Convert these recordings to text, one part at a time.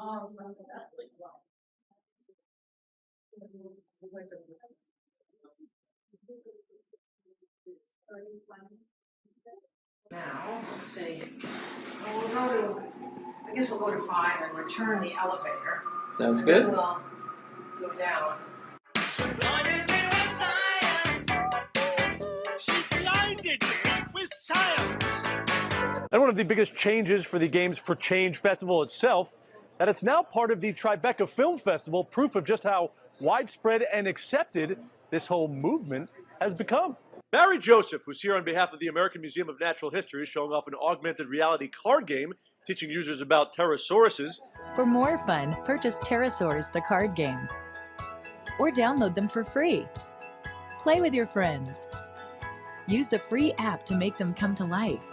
Now, let's see. Well, I guess we'll go to 5 and return the elevator. Sounds good. We'll go down. She blinded me with science. She blinded me with science. And one of the biggest changes for the Games for Change Festival itself, that it's now part of the Tribeca Film Festival, proof of just how widespread and accepted this whole movement has become. Barry Joseph, who's here on behalf of the American Museum of Natural History, is showing off an augmented reality card game, teaching users about pterosauruses. For more fun, purchase Dinosaurs, the card game, or download them for free. Play with your friends. Use the free app to make them come to life.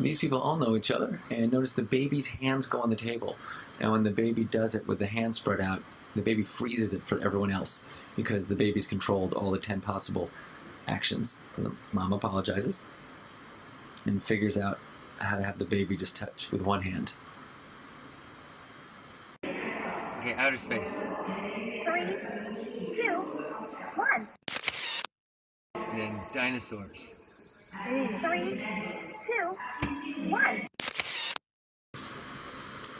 These people all know each other, and notice the baby's hands go on the table. And when the baby does it with the hands spread out, the baby freezes it for everyone else because the baby's controlled all the 10 possible actions. So the mom apologizes and figures out how to have the baby just touch with one hand. Okay, outer space. 3, 2, 1. And then dinosaurs. 3, 2, 1.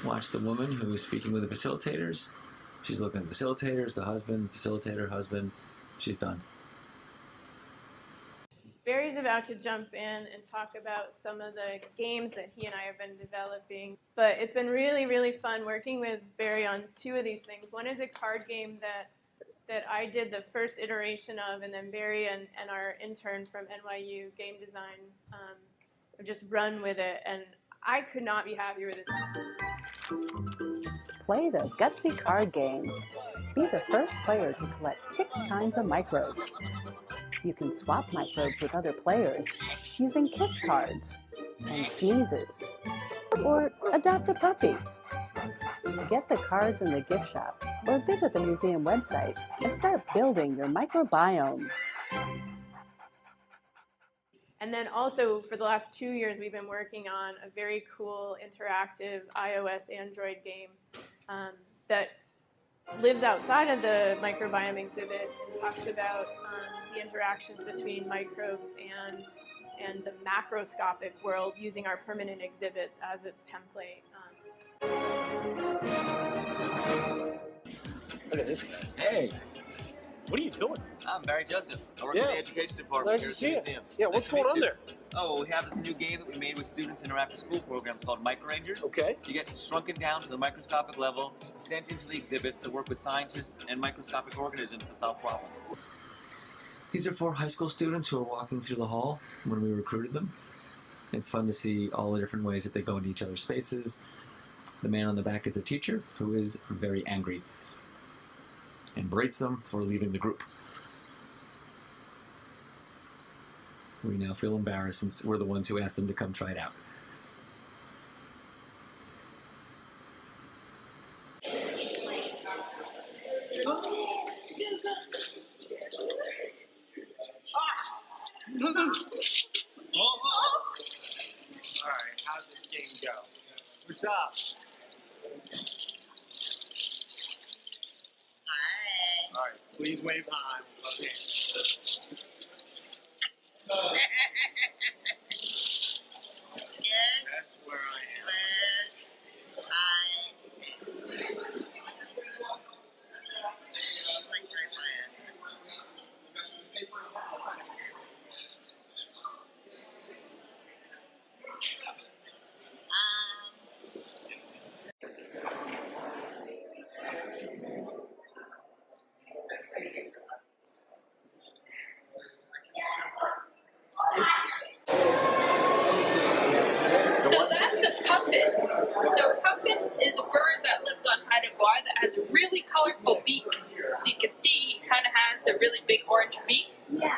Watch the woman who is speaking with the facilitators. She's looking at the facilitators, the husband, facilitator, husband. She's done. Barry's about to jump in and talk about some of the games that he and I have been developing. But it's been really, really fun working with Barry on 2 of these things. One is a card game that I did the first iteration of, and then Barry and our intern from NYU game design have just run with it, and I could not be happier with it. Play the Gutsy card game. Be the first player to collect 6 kinds of microbes. You can swap microbes with other players using kiss cards and sneezes, or adopt a puppy. Get the cards in the gift shop or visit the museum website and start building your microbiome. And then also for the last 2 years, we've been working on a very cool interactive iOS Android game that lives outside of the microbiome exhibit and talks about the interactions between microbes and the macroscopic world using our permanent exhibits as its template. Look at this guy. Hey. What are you doing? I'm Barry Joseph. I work in the education department Nice here to at see the you. museum. Yeah, Nice what's to meet going on you. there? Oh, we have this new game that we made with students in our after-school programs called Micro Rangers. Okay. You get shrunken down to the microscopic level, sent into the exhibits to work with scientists and microscopic organisms to solve problems. These are 4 high school students who are walking through the hall when we recruited them. It's fun to see all the different ways that they go into each other's spaces. The man on the back is a teacher who is very angry and berates them for leaving the group. We now feel embarrassed since we're the ones who asked them to come try it out. Alright, how'd this game go? What's up? Hi. Alright, please wave hi. Love hands. That's where I am. So that's a puppet. So a puppet is a bird that lives on Haida Gwaii that has a really colorful beak. So you can see he kind of has a really big orange beak. Yeah.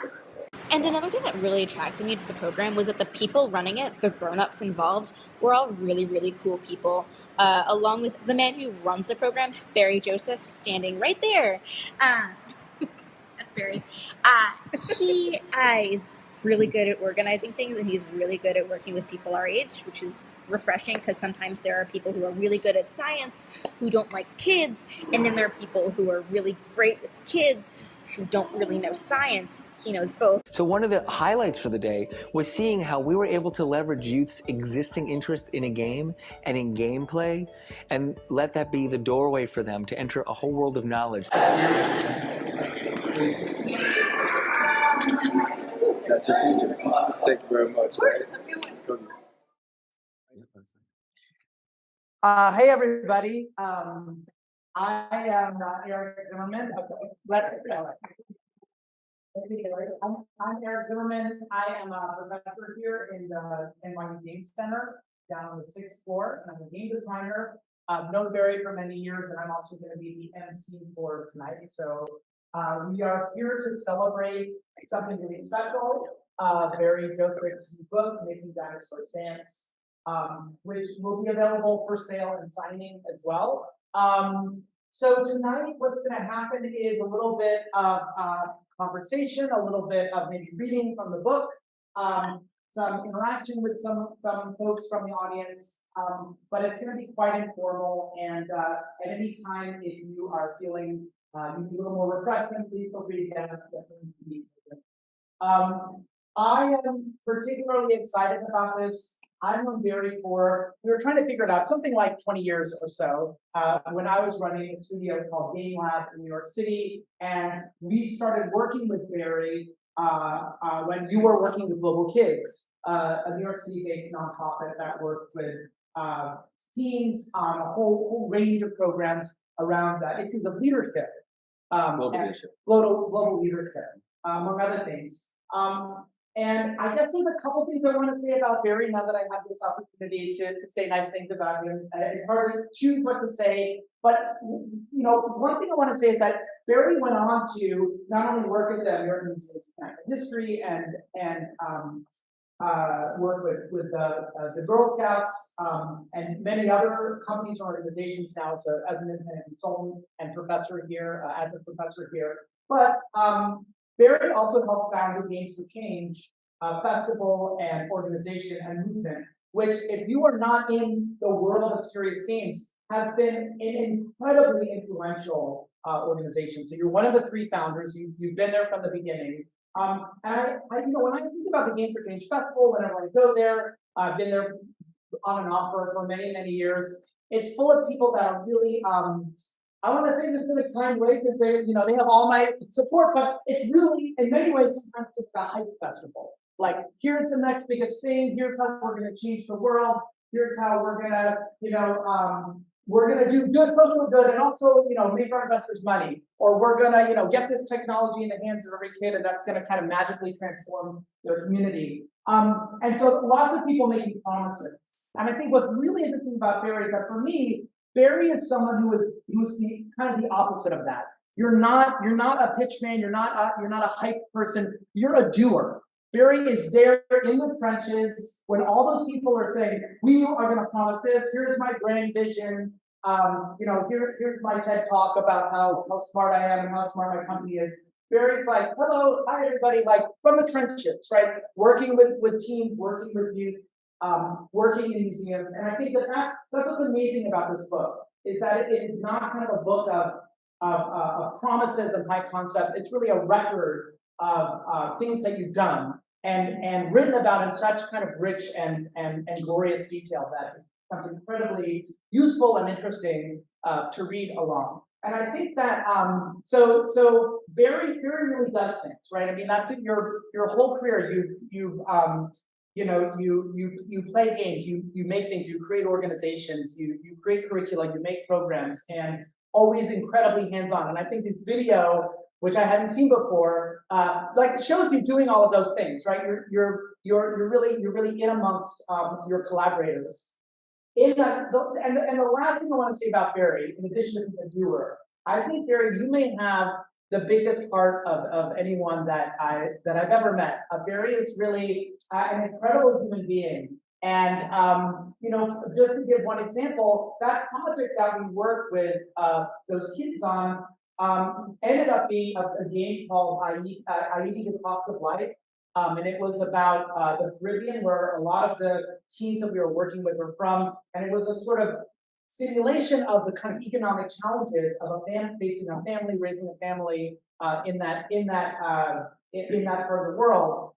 And another thing that really attracted me to the program was that the people running it, the grown-ups involved, were all really, really cool people, along with the man who runs the program, Barry Joseph, standing right there. That's Barry. He is really good at organizing things, and he's really good at working with people our age, which is refreshing because sometimes there are people who are really good at science who don't like kids, and then there are people who are really great with kids who don't really know science. He knows both. So one of the highlights for the day was seeing how we were able to leverage youth's existing interest in a game and in gameplay and let that be the doorway for them to enter a whole world of knowledge. That's your feature. Thank you very much. Hey everybody. I am Eric Zimmerman. I'm Eric Zimmerman. I am a professor here in the NYU Game Center down on the 6th floor, and I'm a game designer. I've known Barry for many years, and I'm also going to be the MC for tonight. So we are here to celebrate something really special. Barry Joseph's book, Making Dinosaurs Dance, which will be available for sale and signing as well. So tonight, what's going to happen is a little bit of conversation, a little bit of maybe reading from the book, some interaction with some folks from the audience, but it's going to be quite informal. And at any time, if you are feeling you need a little more refreshment, please feel free to get up. I am particularly excited about this. I've known Barry we were trying to figure it out, something like 20 years or so, when I was running a studio called Game Lab in New York City, and we started working with Barry when you were working with Global Kids, a New York City-based nonprofit that worked with teens on a whole range of programs around issues of leadership. Global leadership, among other things. And I guess there's a couple things I want to say about Barry now that I have this opportunity to say nice things about him. It's hard to choose what to say, but one thing I want to say is that Barry went on to not only work at the American Museum of History and work with the Girl Scouts and many other companies and organizations now as an independent consultant and professor here, as a professor here. But Barry also helped found the Games for Change festival and organization and movement, which, if you are not in the world of serious games, has been an incredibly influential organization. So you're one of the 3 founders. You've been there from the beginning. And I when I think about the Games for Change festival, whenever I go there, I've been there on and off for many, many years. It's full of people that are really I want to say this in a kind way because they have all my support, but it's really, in many ways, sometimes it's a hype festival. Like, here's the next biggest thing. Here's how we're going to change the world. Here's how we're going to, we're going to do good social good and also, make our investors money. Or we're going to, get this technology in the hands of every kid, and that's going to kind of magically transform their community. And so lots of people making promises. And I think what's really interesting about Barry is that for me, Barry is someone who's the kind of the opposite of that. You're not a pitch man. You're not a hype person. You're a doer. Barry is there in the trenches when all those people are saying, "We are going to promise this. Here's my grand vision. Here's my TED talk about how smart I am and how smart my company is." Barry's like, "Hello, hi everybody," like from the trenches, right? Working with teams, working with youth. Working in museums, and I think that's what's amazing about this book is that it is not kind of a book of promises and high concepts. It's really a record of things that you've done and written about in such kind of rich and glorious detail that it becomes incredibly useful and interesting to read along. And I think that so Barry really does things, right? I mean, that's your whole career. You play games, you make things, you create organizations, you create curricula, you make programs, and always incredibly hands-on. And I think this video, which I hadn't seen before, shows you doing all of those things, right? You're really in amongst your collaborators. And the last thing I want to say about Barry, in addition to being a doer, I think Barry, you may have the biggest part of anyone that I've ever met. Barry is really an incredible human being. And just to give one example, that project that we worked with those kids on ended up being a game called I.E. The Cost of Life. And it was about the Caribbean, where a lot of the teams that we were working with were from, and it was a sort of simulation of the kind of economic challenges of a man facing a family, raising a family in that part of the world.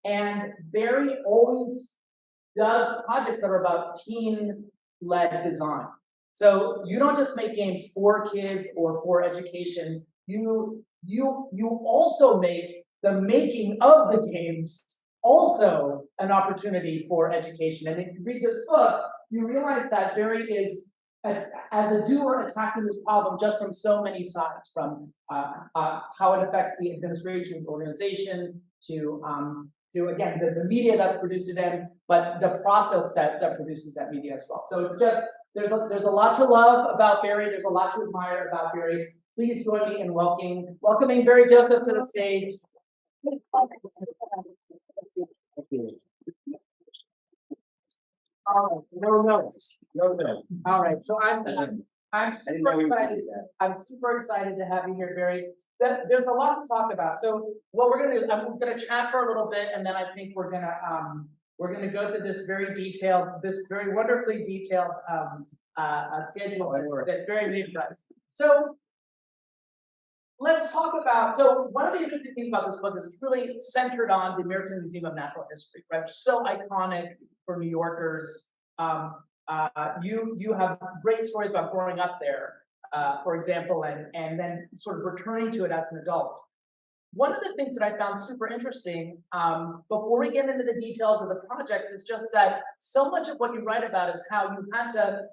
And Barry always does projects that are about teen-led design. So you don't just make games for kids or for education. You also make the making of the games also an opportunity for education. And if you read this book, you realize that Barry is, as a doer, attacking this problem just from so many sides, from how it affects the administration of the organization to again, the media that's produced it in, but the process that produces that media as well. So it's just, there's a lot to love about Barry. There's a lot to admire about Barry. Please join me in welcoming Barry Joseph to the stage. All right, no. All right, so I'm super excited. I'm super excited to have you here, Barry. There's a lot to talk about. So what we're gonna do, I'm gonna chat for a little bit, and then I think we're gonna go through this very wonderfully detailed schedule that's very neat for us. So let's talk about, so one of the interesting things about this book is it's really centered on the American Museum of Natural History, right? So iconic for New Yorkers. You have great stories about growing up there, for example, and then sort of returning to it as an adult. One of the things that I found super interesting, before we get into the details of the projects, is just that so much of what you write about is how you had to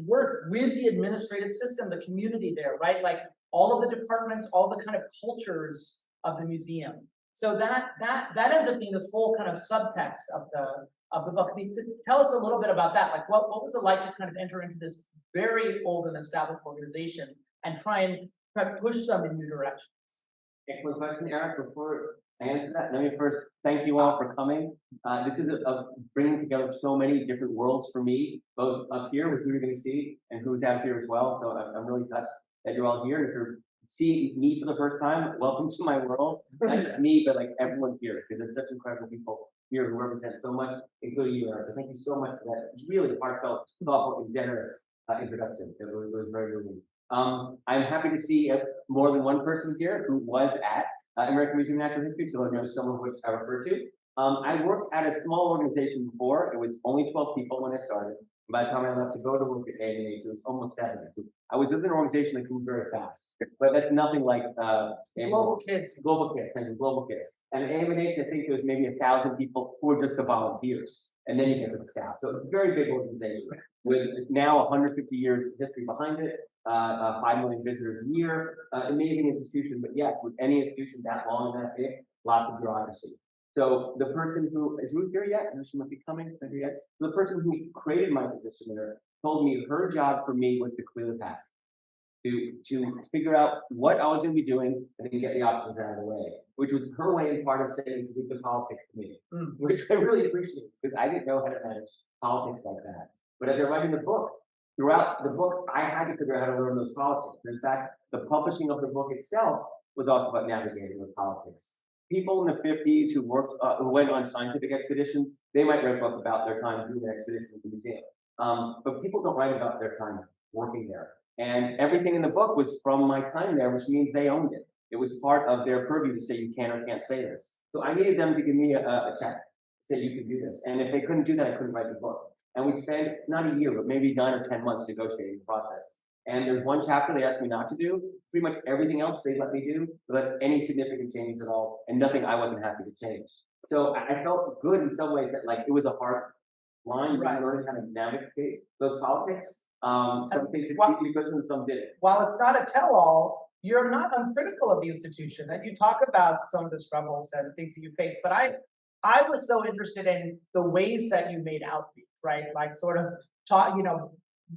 work with the administrative system, the community there, right? Like all of the departments, all the kind of cultures of the museum. So that ends up being this whole kind of subtext of the book. I mean, tell us a little bit about that. Like, what was it like to kind of enter into this very old and established organization and try and push them in new directions? Excellent question, Eric. Before I answer that, let me first thank you all for coming. This is bringing together so many different worlds for me, both up here with who you're going to see and who's out here as well. So I'm really touched that you're all here. If you're seeing me for the first time, welcome to my world. Not just me, but like everyone here, because there's such incredible people here who represent so much, including you, Eric. So thank you so much for that really heartfelt, thoughtful, and generous introduction. It was very moving. I'm happy to see more than one person here who was at American Museum of Natural History, so I know some of which I refer to. I worked at a small organization before. It was only 12 people when I started. By the time I left to go to work at AMH, it was almost 70. I was in an organization that grew very fast, but that's nothing like Global Kids. Global Kids, thank you, Global Kids. And at AMH, I think there was maybe 1,000 people who were just the volunteers, and then you get to the staff. So it's a very big organization with now 150 years of history behind it. 5 million visitors a year, amazing institution, but yes, with any institution that long and that big, lots of bureaucracy. So the person who, is Ruth here yet? No, she might be coming, not here yet. The person who created my position there told me her job for me was to clear the path, to figure out what I was going to be doing and then get the options out of the way, which was her way and part of saying to leave the politics to me, which I really appreciate because I didn't know how to manage politics like that. But as I'm writing the book, throughout the book, I had to figure out how to learn those politics. In fact, the publishing of the book itself was also about navigating with politics. People in the 50s who went on scientific expeditions, they might write a book about their time doing an expedition to the museum. But people don't write about their time working there. And everything in the book was from my time there, which means they owned it. It was part of their purview to say you can or can't say this. So I needed them to give me a check, say you can do this. And if they couldn't do that, I couldn't write the book. And we spent not a year, but maybe 9 or 10 months negotiating the process. And there's one chapter they asked me not to do. Pretty much everything else they let me do, without any significant changes at all, and nothing I wasn't happy to change. So I felt good in some ways that like it was a hard line, right? Learning how to navigate those politics. Some things succeeded because and some didn't. While it's not a tell-all, you're not uncritical of the institution, and you talk about some of the struggles and things that you face. But I was so interested in the ways that you made outreach, right? Like sort of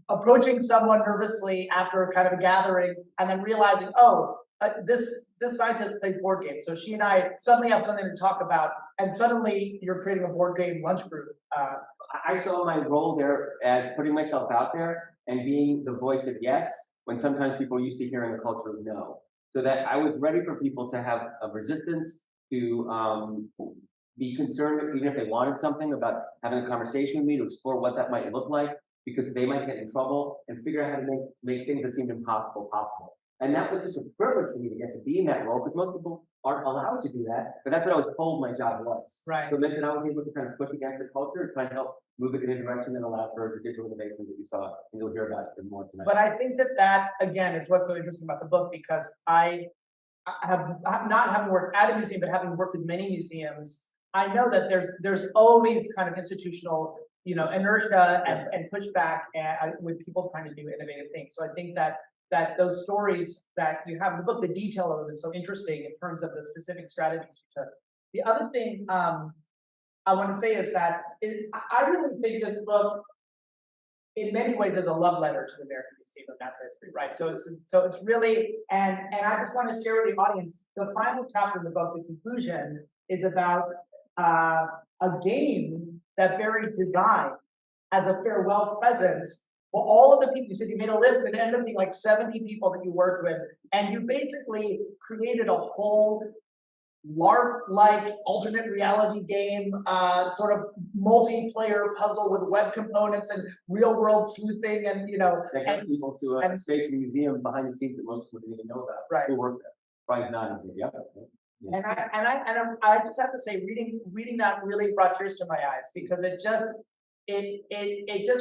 approaching someone nervously after kind of a gathering and then realizing, this scientist plays board games. So she and I suddenly have something to talk about, and suddenly you're creating a board game lunch group. I saw my role there as putting myself out there and being the voice of yes, when sometimes people are used to hearing a culture of no. So that I was ready for people to have a resistance to be concerned, even if they wanted something, about having a conversation with me to explore what that might look like, because they might get in trouble, and figure out how to make things that seemed impossible possible. And that was such a privilege for me to get to be in that role, because most people aren't allowed to do that, but that's what I was told my job was. Right. So it meant that I was able to kind of push against the culture and try to help move it in a direction that allowed for the digital innovations that you saw, and you'll hear about it more tonight. But I think that again is what's so interesting about the book, because I have not having worked at a museum, but having worked with many museums, I know that there's always kind of institutional, inertia and pushback with people trying to do innovative things. So I think that those stories that you have in the book, the detail of them is so interesting in terms of the specific strategies you took. The other thing I want to say is that I really think this book, in many ways, is a love letter to the American Museum of Natural History, right? So it's really, and I just want to share with the audience, the final chapter of the book, the conclusion, is about a game that Barry designed as a farewell present for all of the people. You said you made a list, and it ended up being like 70 people that you worked with, and you basically created a whole LARP-like alternate reality game, sort of multiplayer puzzle with web components and real-world sleuthing, and that got people to a space museum behind the scenes that most people didn't even know about. Right. Who worked there? Brian's not in here. Yeah. And I just have to say, reading that really brought tears to my eyes, because it just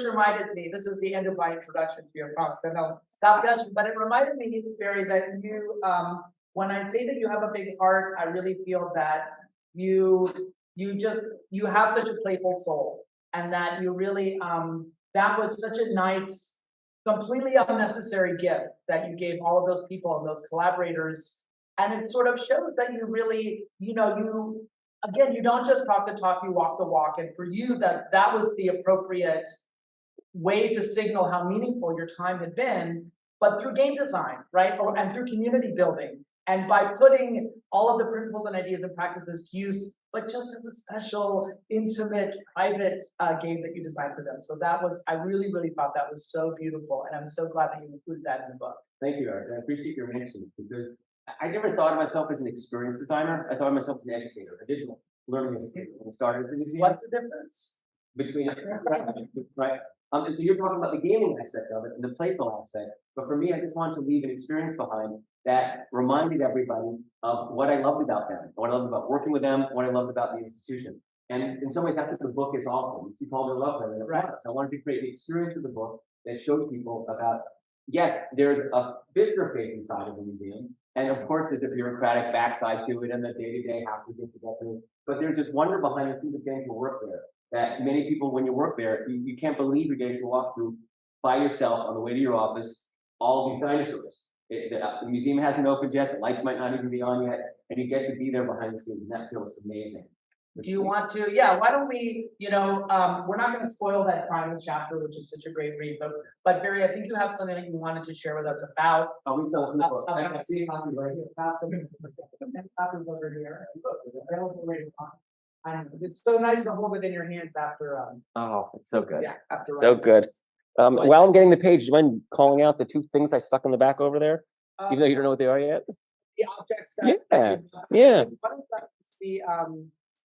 reminded me. This is the end of my introduction to your promise. Then I'll stop gushing. But it reminded me, Barry, that you, when I say that you have a big heart, I really feel that you have such a playful soul, and that you really that was such a nice, completely unnecessary gift that you gave all of those people and those collaborators. And it sort of shows that you really, you don't just talk the talk, you walk the walk. And for you, that was the appropriate way to signal how meaningful your time had been, but through game design, right? And through community building. And by putting all of the principles and ideas and practices to use, but just as a special, intimate, private game that you designed for them. So I really, really thought that was so beautiful. And I'm so glad that you included that in the book. Thank you, Eric. I appreciate your mention, because I never thought of myself as an experience designer. I thought of myself as an educator, a digital learning educator. When I started at the museum. What's the difference? Between right? And so you're talking about the gaming aspect of it and the playful aspect. But for me, I just wanted to leave an experience behind that reminded everybody of what I loved about them, what I loved about working with them, what I loved about the institution. And in some ways, that's what the book is awesome. You called it a love letter. Right. I wanted to create the experience of the book that showed people about, yes, there's a visitor-facing side of the museum. And of course, there's a bureaucratic backside to it and the day-to-day hassle to get through. But there's this wonder behind the scenes of getting to work there that many people, when you work there, you can't believe you're getting to walk through by yourself on the way to your office all of these dinosaurs. The museum hasn't opened yet, the lights might not even be on yet, and you get to be there behind the scenes, and that feels amazing. Do you want to? Yeah, why don't we, we're not going to spoil that final chapter, which is such a great read, but Barry, I think you have something that you wanted to share with us about. Oh, we saw the book. I see a copy right here. Copies over here. It's so nice to hold it in your hands after. Oh, it's so good. Yeah, after so good. While I'm getting the page, do you mind calling out the two things I stuck in the back over there? Even though you don't know what they are yet? The objects that. Yeah.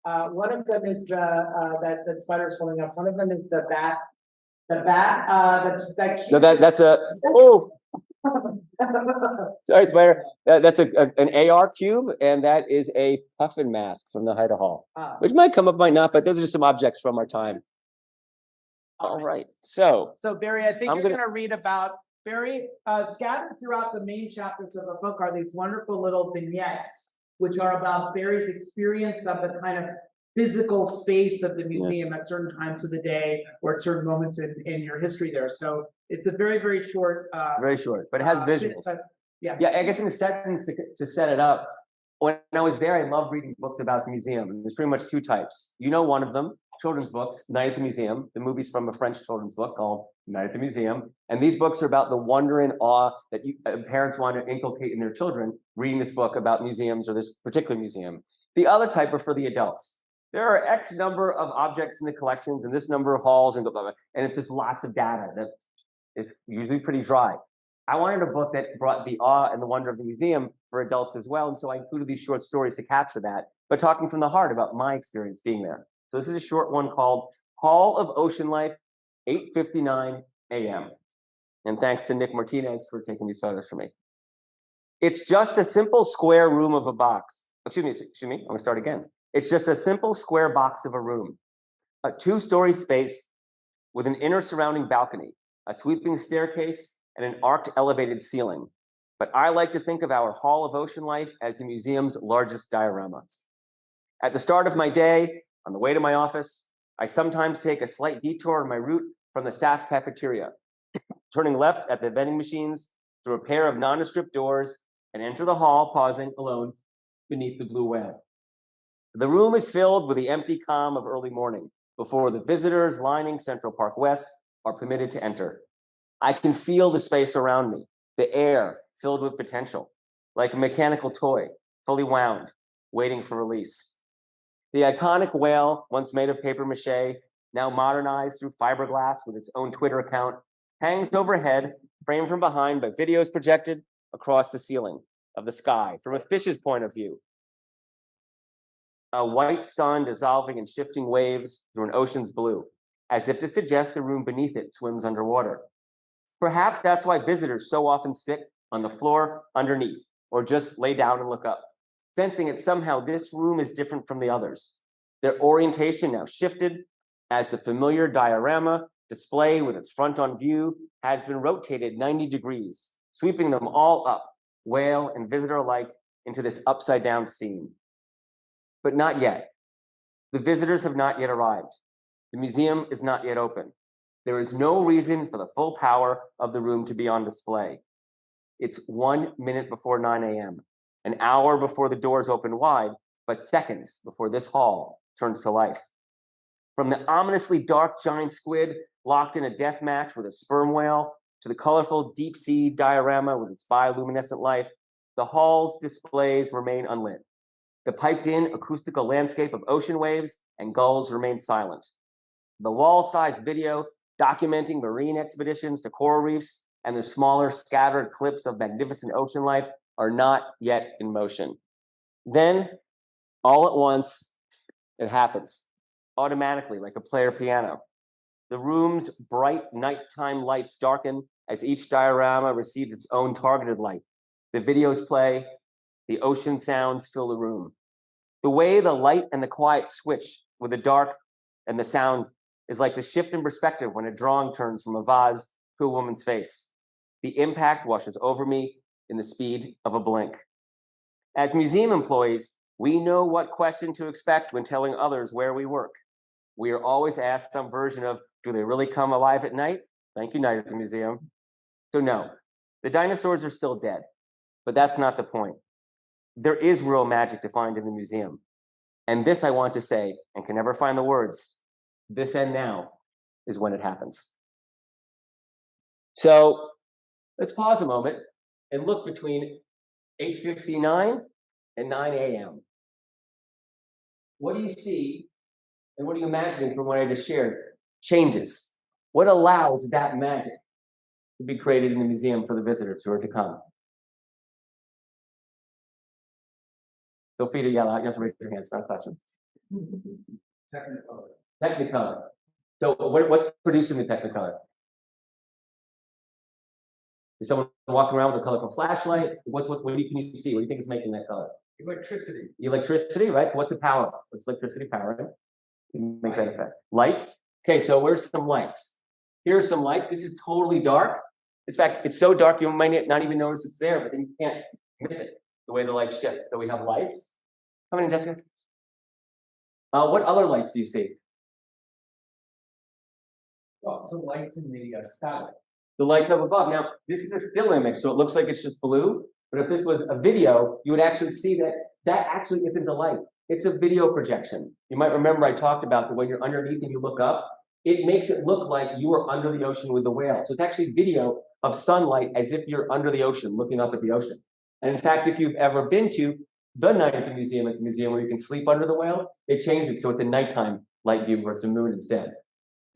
One of them is that spider's holding up. One of them is the bat. The bat. That's No, that's a. Oh. Sorry, spider. That's an AR cube, and that is a puffin mask from the Haida Hall, which might come up, might not, but those are just some objects from our time. All right. So Barry, I think you're going to read about Barry. Scattered throughout the main chapters of the book are these wonderful little vignettes, which are about Barry's experience of the kind of physical space of the museum at certain times of the day or at certain moments in your history there. So it's a very, very short. Very short, but it has visuals. Yeah. I guess in the sentence to set it up, when I was there, I loved reading books about the museum. And there's pretty much two types. One of them, children's books, Night at the Museum. The movie's from a French children's book called Night at the Museum. And these books are about the wonder and awe that parents want to inculcate in their children reading this book about museums or this particular museum. The other type are for the adults. There are X number of objects in the collections and this number of halls and blah, blah, blah, and it's just lots of data that is usually pretty dry. I wanted a book that brought the awe and the wonder of the museum for adults as well. And so I included these short stories to capture that. but talking from the heart about my experience being there. So this is a short one called Hall of Ocean Life, 8:59 a.m. And thanks to Nick Martinez for taking these photos for me. It's just a simple square room of a box. Excuse me, I'm gonna start again. It's just a simple square box of a room, a 2-story space with an inner surrounding balcony, a sweeping staircase, and an arched elevated ceiling. But I like to think of our Hall of Ocean Life as the museum's largest diorama. At the start of my day, on the way to my office, I sometimes take a slight detour on my route from the staff cafeteria, turning left at the vending machines through a pair of nondescript doors and enter the hall, pausing alone beneath the blue whale. The room is filled with the empty calm of early morning before the visitors lining Central Park West are permitted to enter. I can feel the space around me, the air filled with potential, like a mechanical toy, fully wound, waiting for release. The iconic whale, once made of paper mache, now modernized through fiberglass with its own Twitter account, hangs overhead, framed from behind by videos projected across the ceiling of the sky from a fish's point of view. A white sun dissolving in shifting waves through an ocean's blue, as if to suggest the room beneath it swims underwater. Perhaps that's why visitors so often sit on the floor underneath, or just lay down and look up, sensing that somehow this room is different from the others. Their orientation now shifted as the familiar diorama display with its front on view has been rotated 90 degrees, sweeping them all up, whale and visitor alike, into this upside down scene. But not yet. The visitors have not yet arrived. The museum is not yet open. There is no reason for the full power of the room to be on display. It's 1 minute before 9 a.m., an hour before the doors open wide, but seconds before this hall turns to life. From the ominously dark giant squid locked in a death match with a sperm whale to the colorful deep sea diorama with its bioluminescent life, the hall's displays remain unlit. The piped-in acoustical landscape of ocean waves and gulls remain silent. The wall-sized video documenting marine expeditions to coral reefs and the smaller scattered clips of magnificent ocean life are not yet in motion. Then, all at once, it happens, automatically, like a player piano. The room's bright nighttime lights darken as each diorama receives its own targeted light. The videos play, the ocean sounds fill the room. The way the light and the quiet switch with the dark and the sound is like the shift in perspective when a drawing turns from a vase to a woman's face. The impact washes over me in the speed of a blink. As museum employees, we know what question to expect when telling others where we work. We are always asked some version of, do they really come alive at night? Thank you, Night at the Museum. So no, the dinosaurs are still dead, but that's not the point. There is real magic to find in the museum. And this I want to say, and can never find the words, this and now is when it happens. So let's pause a moment and look between 8:59 and 9 a.m. What do you see and what are you imagining from what I just shared changes? What allows that magic to be created in the museum for the visitors who are to come? Feel free to yell out. You have to raise your hand. It's not a question. Technicolor. Technicolor. So what's producing the Technicolor? Is someone walking around with a colorful flashlight? What can you see? What do you think is making that color? Electricity. Electricity, right? So what's the power? What's electricity powering? Make that effect. Lights. Okay, so where's some lights? Here's some lights. This is totally dark. In fact, it's so dark you might not even notice it's there, but then you can't miss it the way the lights shift. So we have lights. Come in, Jessica. What other lights do you see? Well, the lights in the sky. The lights up above. Now, this is a still image, so it looks like it's just blue. But if this was a video, you would actually see that that actually isn't the light. It's a video projection. You might remember I talked about that when you're underneath and you look up, it makes it look like you are under the ocean with the whale. So it's actually video of sunlight as if you're under the ocean, looking up at the ocean. And in fact, if you've ever been to the Night at the Museum where you can sleep under the whale, they changed it so it's a nighttime light view where it's a moon instead.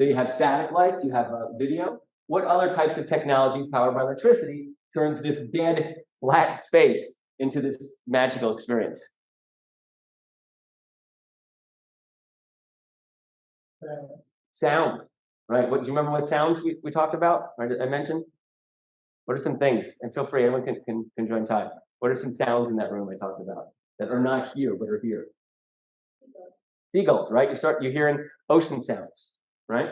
So you have static lights, you have video. What other types of technology powered by electricity turns this dead, flat space into this magical experience? Sound, right? What do you remember? What sounds we talked about? I mentioned. What are some things? And feel free, anyone can join Ty. What are some sounds in that room I talked about that are not here but are here? Seagulls, right? You're hearing ocean sounds, right?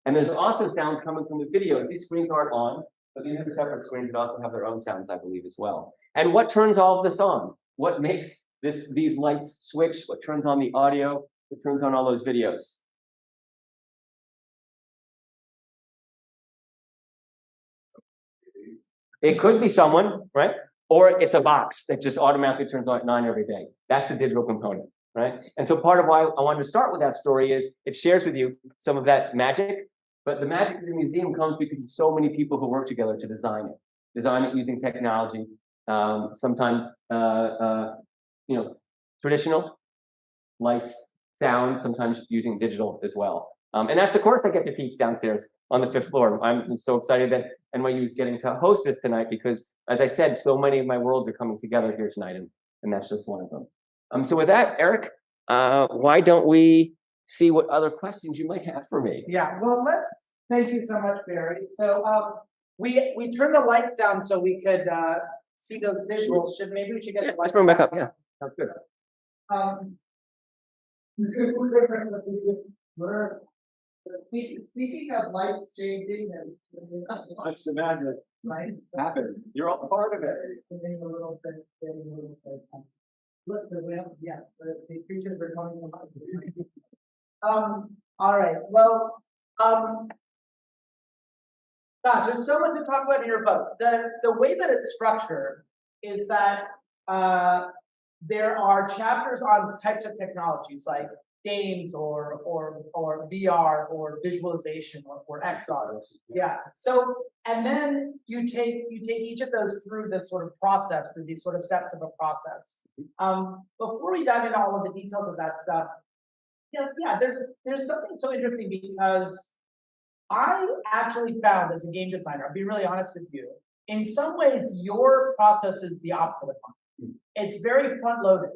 And there's also sounds coming from the video. These screens aren't on, but these are separate screens that also have their own sounds, I believe, as well. And what turns all of this on? What makes these lights switch? What turns on the audio? What turns on all those videos? It could be someone, right? Or it's a box that just automatically turns on at 9 every day. That's the digital component, right? And so part of why I wanted to start with that story is it shares with you some of that magic, but the magic of the museum comes because of so many people who work together to design it using technology, sometimes, traditional lights, sound, sometimes using digital as well. And that's the course I get to teach downstairs on the 5th floor. I'm so excited that NYU is getting to host this tonight because, as I said, so many of my worlds are coming together here tonight, and that's just one of them. So with that, Eric, why don't we see what other questions you might have for me? Yeah, well, thank you so much, Barry. So we turned the lights down so we could see those visuals. Maybe we should get the lights. Let's bring them back up. Yeah, sounds good. Speaking of lights changing and Let's imagine right happen. You're all part of it. getting a little bit. Look, the creatures are coming alive. All right. Well, gosh, there's so much to talk about in your book. The way that it's structured is that there are chapters on types of technologies like games or VR or visualization or XR. Yeah. So and then you take each of those through this sort of process, through these sort of steps of a process. Before we dive into all of the details of that stuff, there's something so interesting because I actually found as a game designer, I'll be really honest with you, in some ways your process is the opposite of mine. It's very front loaded.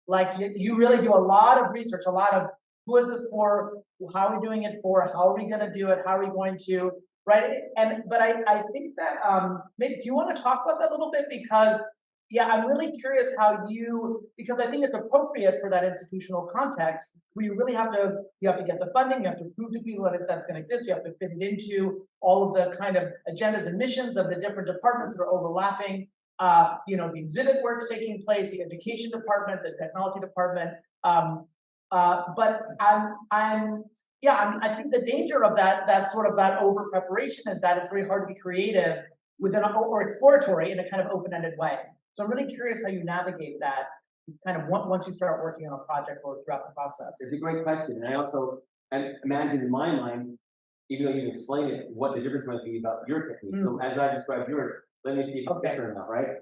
Like you really do a lot of research, a lot of who is this for, how are we doing it for, how are we going to do it, how are we going to, right? But I think that maybe do you want to talk about that a little bit because I'm really curious how because I think it's appropriate for that institutional context where you really have to get the funding, you have to prove to people that that's going to exist, you have to fit it into all of the kind of agendas and missions of the different departments that are overlapping. The exhibit where it's taking place, the education department, the technology department. But I think the danger of that sort of that over preparation is that it's very hard to be creative or exploratory in a kind of open-ended way. So I'm really curious how you navigate that kind of once you start working on a project or throughout the process. It's a great question. And I also imagine in my mind, even though you explain it, what the difference might be about your technique. So as I described yours, let me see if it's better or not, right?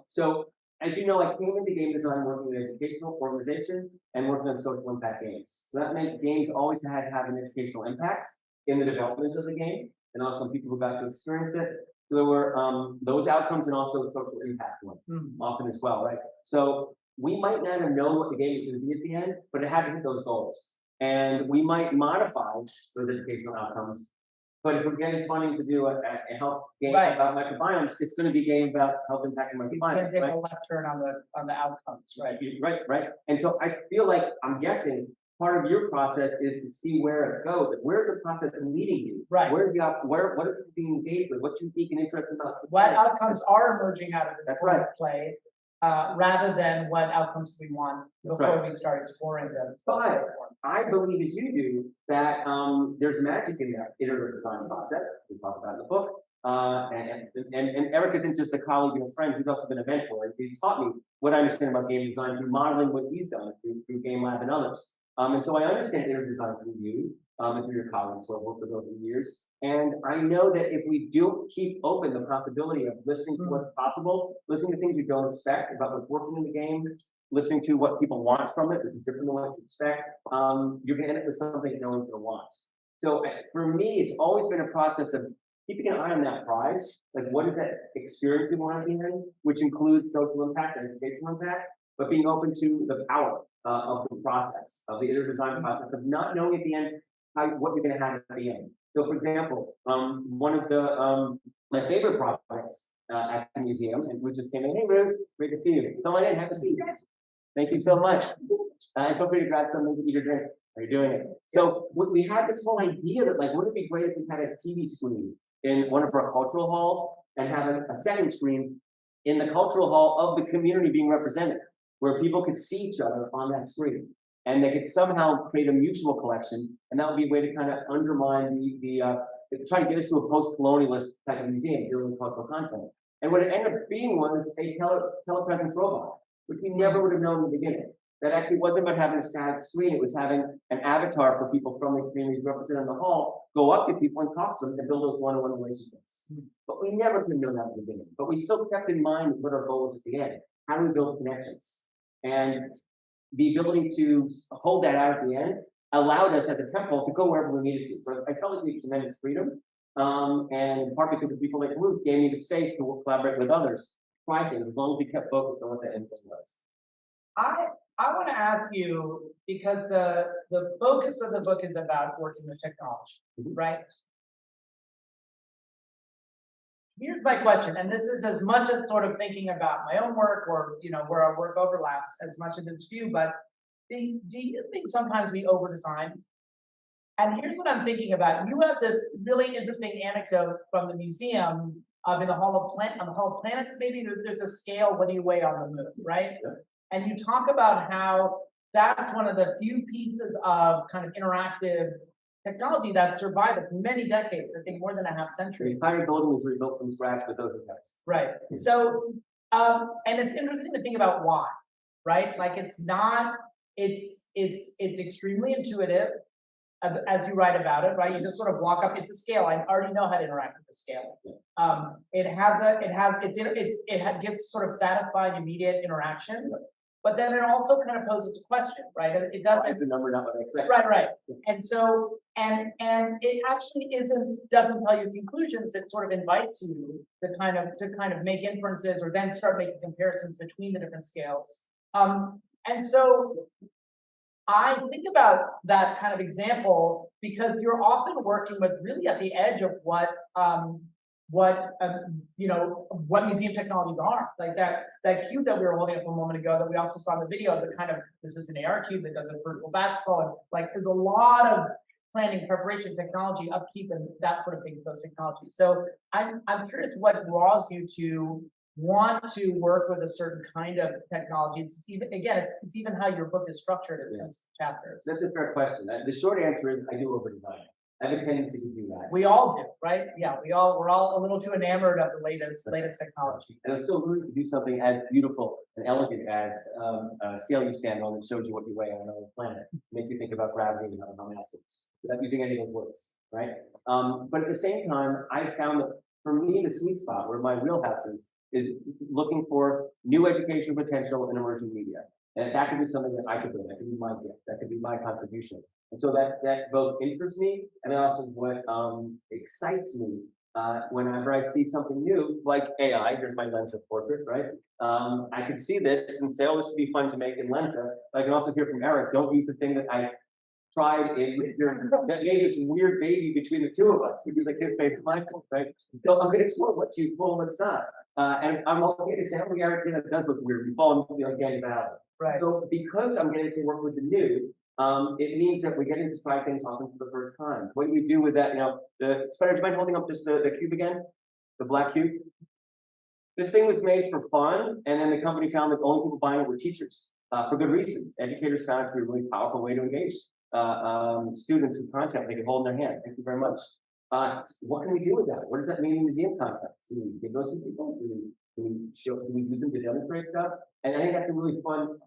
So as you know, I came into game design working in an educational organization and working on social impact games. So that meant games always had to have an educational impact in the development of the game and also people who got to experience it. So there were those outcomes and also the social impact one often as well, right? So we might not have known what the game was going to be at the end, but it had to hit those goals. And we might modify those educational outcomes. But if we're getting funding to do a health game about microbiomes, it's going to be a game about health impacting microbiomes. You can't take a left turn on the outcomes, right? Right. And so I feel like I'm guessing part of your process is to see where it goes. Where's the process leading you? Right. What are you being engaged with? What's unique and interesting about it? What outcomes are emerging out of this play, rather than what outcomes we want before we start exploring them. But I believe, as you do, that there's magic in that iterative design process we talk about in the book. And Eric isn't just a colleague and a friend; he's also been a mentor. He's taught me what I understand about game design through modeling what he's done through Game Lab and others. And so I understand iterative design through you and through your colleagues who I've worked with over the years. And I know that if we do keep open the possibility of listening to what's possible, listening to things you don't expect about what's working in the game, listening to what people want from it, which is different than what you expect, you're going to end up with something no one's going to want. So for me, it's always been a process of keeping an eye on that prize. Like, what is that experience we want to be in, which includes social impact and educational impact, but being open to the power of the process, of the iterative design process, of not knowing at the end what you're going to have at the end. So, for example, one of the my favorite projects at the museum, and we just came in, hey Ruth, great to see you. Come on in, have a seat. Thank you so much. And feel free to grab something to eat or drink. Are you doing it? So we had this whole idea that, like, wouldn't it be great if we had a TV screen in one of our cultural halls and have a second screen in the cultural hall of the community being represented, where people could see each other on that screen, and they could somehow create a mutual collection, and that would be a way to kind of undermine try to get us to a post-colonialist type of museum dealing with cultural content. And what it ended up being was a telepresence robot, which we never would have known in the beginning. That actually wasn't about having a static screen, it was having an avatar for people from the communities represented in the hall, go up to people and talk to them and build those one-on-one relationships. But we never could have known that at the beginning. But we still kept in mind what our goal was at the end. How do we build connections? And the ability to hold that out at the end allowed us as a temple to go wherever we needed to. So I felt like we had tremendous freedom. And in part because of people like Ruth gave me the space to collaborate with others, try things, as long as we kept focused on what the end goal was. I want to ask you, because the focus of the book is about working with technology, right? Here's my question, and this is as much as sort of thinking about my own work or where our work overlaps as much as it's you, but do you think sometimes we over-design? And here's what I'm thinking about. You have this really interesting anecdote from the museum in the Hall of Planets, maybe there's a scale, what do you weigh on the moon, right? Yeah. And you talk about how that's one of the few pieces of kind of interactive technology that survived many decades, I think more than a half century. The entire building was rebuilt from scratch with those effects. Right. So, and it's interesting to think about why, right? Like it's extremely intuitive, as you write about it, right? You just sort of walk up. It's a scale. I already know how to interact with the scale. It gives sort of satisfying immediate interaction. But then it also kind of poses a question, right? It doesn't. The number, not what I expect. Right. And so, and it actually doesn't tell you conclusions. It sort of invites you to kind of make inferences, or then start making comparisons between the different scales. And so, I think about that kind of example because you're often working with really at the edge of what museum technologies are. Like that cube that we were holding up a moment ago that we also saw in the video, this is an AR cube that does a virtual bat skull, and like there's a lot of planning, preparation, technology, upkeep, and that sort of thing with those technologies. So I'm curious what draws you to want to work with a certain kind of technology. It's even how your book is structured in terms of chapters. That's a fair question. The short answer is I do over-design. I have a tendency to do that. We all do, right? Yeah, we're all a little too enamored of the latest technology. And I'm still rooting to do something as beautiful and elegant as a scale you stand on that shows you what you weigh on another planet, make you think about gravity and how massive, without using any of those words, right? But at the same time, I found that for me, the sweet spot where my wheelhouse is looking for new educational potential in emerging media. And that could be something that I could do. That could be my gift. That could be my contribution. And so that both interests me and also what excites me whenever I see something new, like AI. Here's my Lensa portrait, right? I could see this and say, oh, this would be fun to make in Lensa. But I can also hear from Eric, don't use the thing that I tried that made this weird baby between the two of us. He was like his favorite Michael, right? So I'm going to explore what's useful and what's not. And I'm okay to say, oh, Eric, that does look weird. We fall into the uncanny valley. Right. So because I'm getting to work with the new, it means that we're getting to try things often for the first time. What do we do with that? Spider, do you mind holding up just the cube again? The black cube? This thing was made for fun, and then the company found that the only people buying it were teachers, for good reasons. Educators found it to be a really powerful way to engage students with content they can hold in their hand. Thank you very much. What can we do with that? What does that mean in museum context? Do we give those to people? Do we use them to demonstrate stuff? And I think that's a really fun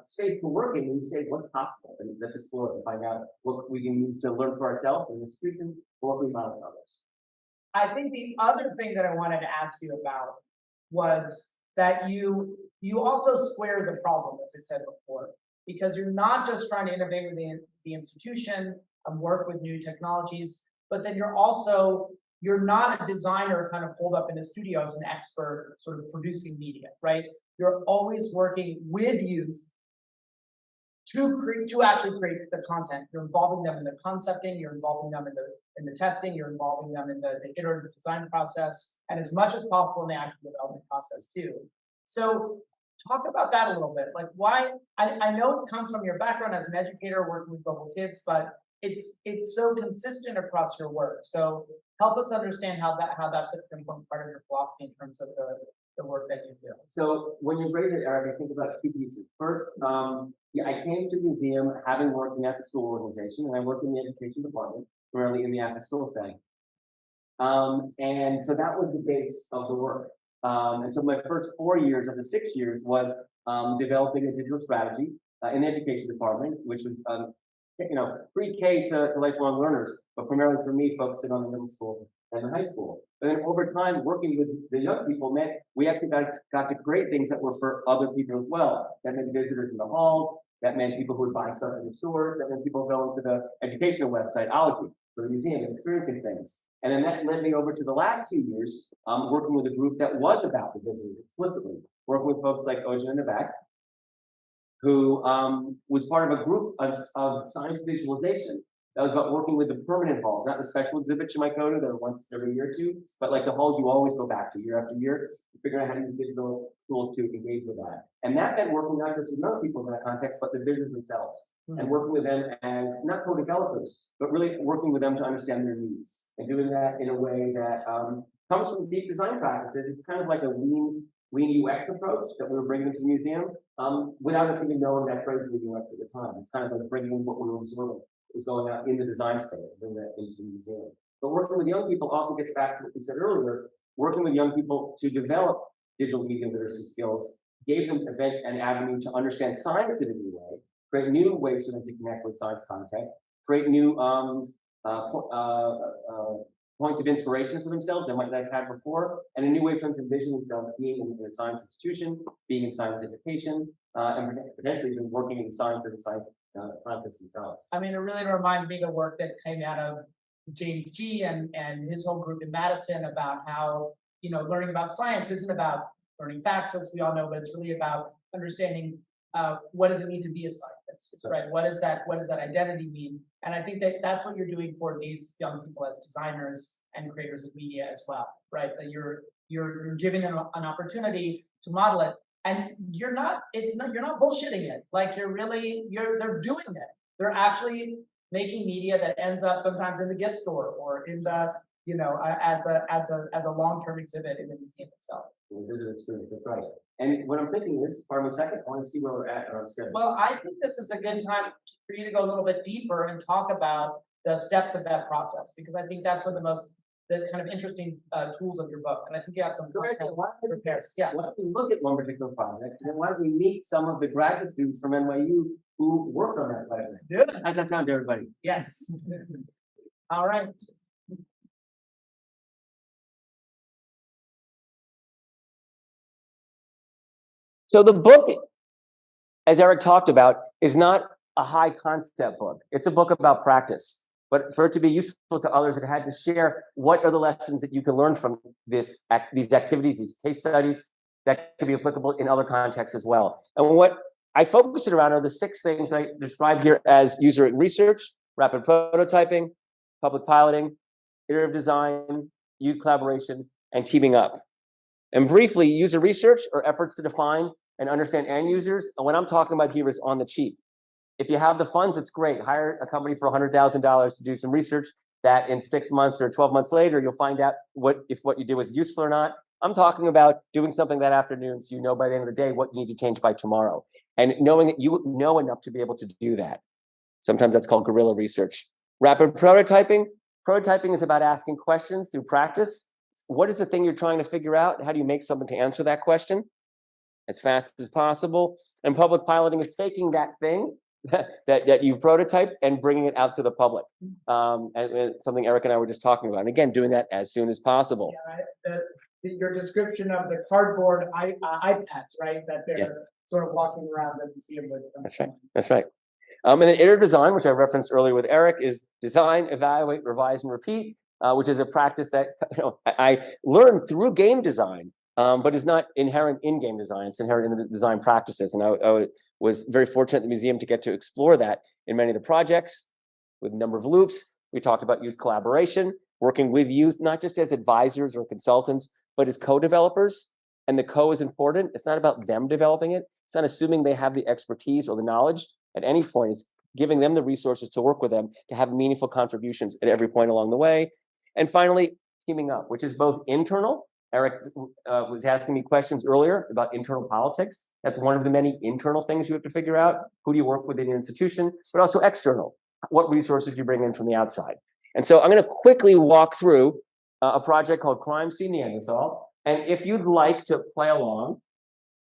space for working when you say what's possible, and let's explore it and find out what we can use to learn for ourselves and institutions, or what we model for others. I think the other thing that I wanted to ask you about was that you also square the problem, as I said before, because you're not just trying to innovate within the institution and work with new technologies, but then you're not a designer kind of pulled up in a studio as an expert sort of producing media, right? You're always working with youth to actually create the content. You're involving them in the concepting, you're involving them in the testing, you're involving them in the iterative design process, and as much as possible in the actual development process too. So talk about that a little bit. Like why, I know it comes from your background as an educator working with global kids, but it's so consistent across your work. So help us understand how that's an important part of your philosophy in terms of the work that you do. So when you raise it, Eric, I think about two pieces. First, yeah, I came to the museum having worked in the after-school organization, and I worked in the education department, primarily in the after-school setting. And so that was the base of the work. And so my first 4 years of the 6 years was developing a digital strategy in the education department, which was pre-K to lifelong learners, but primarily for me, focusing on the middle school and the high school. And then over time, working with the young people meant we actually got to create things that were for other people as well. That meant visitors in the halls, that meant people who would buy stuff in the stores, that meant people going to the educational website, Ology, for the museum and experiencing things. And then that led me over to the last 2 years, working with a group that was about the visitors explicitly, working with folks like Oja in the back, who was part of a group of science visualization that was about working with the permanent halls, not the special exhibits you might go to that are once every year or two, but like the halls you always go back to year after year, figuring out how to use digital tools to engage with that. And that meant working not just with young people in that context, but the visitors themselves, and working with them as not co-developers, but really working with them to understand their needs, and doing that in a way that comes from deep design practices. It's kind of like a lean UX approach that we were bringing to the museum, without us even knowing that phrase was UX at the time. It's kind of like bringing in what we were observing was going on in the design space, bringing that into the museum. But working with young people also gets back to what we said earlier. Working with young people to develop digital media literacy skills gave them an avenue to understand science in a new way, create new ways for them to connect with science content, create new points of inspiration for themselves they might not have had before, and a new way for them to envision themselves being in a science institution, being in science education, and potentially even working in science as a scientists themselves. I mean, it really reminded me of the work that came out of James G. and his whole group in Madison about how, learning about science isn't about learning facts, as we all know, but it's really about understanding what does it mean to be a scientist, right? What does that identity mean? And I think that's what you're doing for these young people as designers and creators of media as well, right? That you're giving them an opportunity to model it, and you're not bullshitting it. Like they're doing it. They're actually making media that ends up sometimes in the gift store or in the as a long-term exhibit in the museum itself. The visitor experience, that's right. And what I'm thinking is, for a second, I want to see where we're at in our schedule. Well, I think this is a good time for you to go a little bit deeper and talk about the steps of that process, because I think that's one of the kind of interesting tools of your book. And I think you have some content prepared. Yeah. Why don't we look at one particular project, and then why don't we meet some of the graduate students from NYU who worked on that project? Good. How's that sound to everybody? Yes. All right. So the book, as Eric talked about, is not a high concept book. It's a book about practice. But for it to be useful to others, it had to share what are the lessons that you can learn from these activities, these case studies that could be applicable in other contexts as well. And what I focus it around are the 6 things I described here as user research, rapid prototyping, public piloting, iterative design, youth collaboration, and teaming up. And briefly, user research are efforts to define and understand end users. And what I'm talking about here is on the cheap. If you have the funds, it's great. Hire a company for $100,000 to do some research that in 6 months or 12 months later, you'll find out if what you do is useful or not. I'm talking about doing something that afternoon so you know by the end of the day what you need to change by tomorrow. And knowing that you know enough to be able to do that. Sometimes that's called guerrilla research. Rapid prototyping. Prototyping is about asking questions through practice. What is the thing you're trying to figure out? How do you make something to answer that question as fast as possible? And public piloting is taking that thing that you prototype and bringing it out to the public. And something Eric and I were just talking about. And again, doing that as soon as possible. Yeah, right. Your description of the cardboard iPads, right? That they're sort of walking around the museum with them. That's right. That's right. And then iterative design, which I referenced earlier with Eric, is design, evaluate, revise, and repeat, which is a practice that I learned through game design, but is not inherent in game design. It's inherent in the design practices. And I Was very fortunate at the museum to get to explore that in many of the projects with a number of loops. We talked about youth collaboration, working with youth, not just as advisors or consultants, but as co-developers. And the co is important. It's not about them developing it. It's not assuming they have the expertise or the knowledge at any point. It's giving them the resources to work with them to have meaningful contributions at every point along the way. And finally, teaming up, which is both internal. Eric was asking me questions earlier about internal politics. That's one of the many internal things you have to figure out. Who do you work with in your institution? But also external. What resources do you bring in from the outside? And so I'm going to quickly walk through a project called Crime Scene Neanderthal. And if you'd like to play along,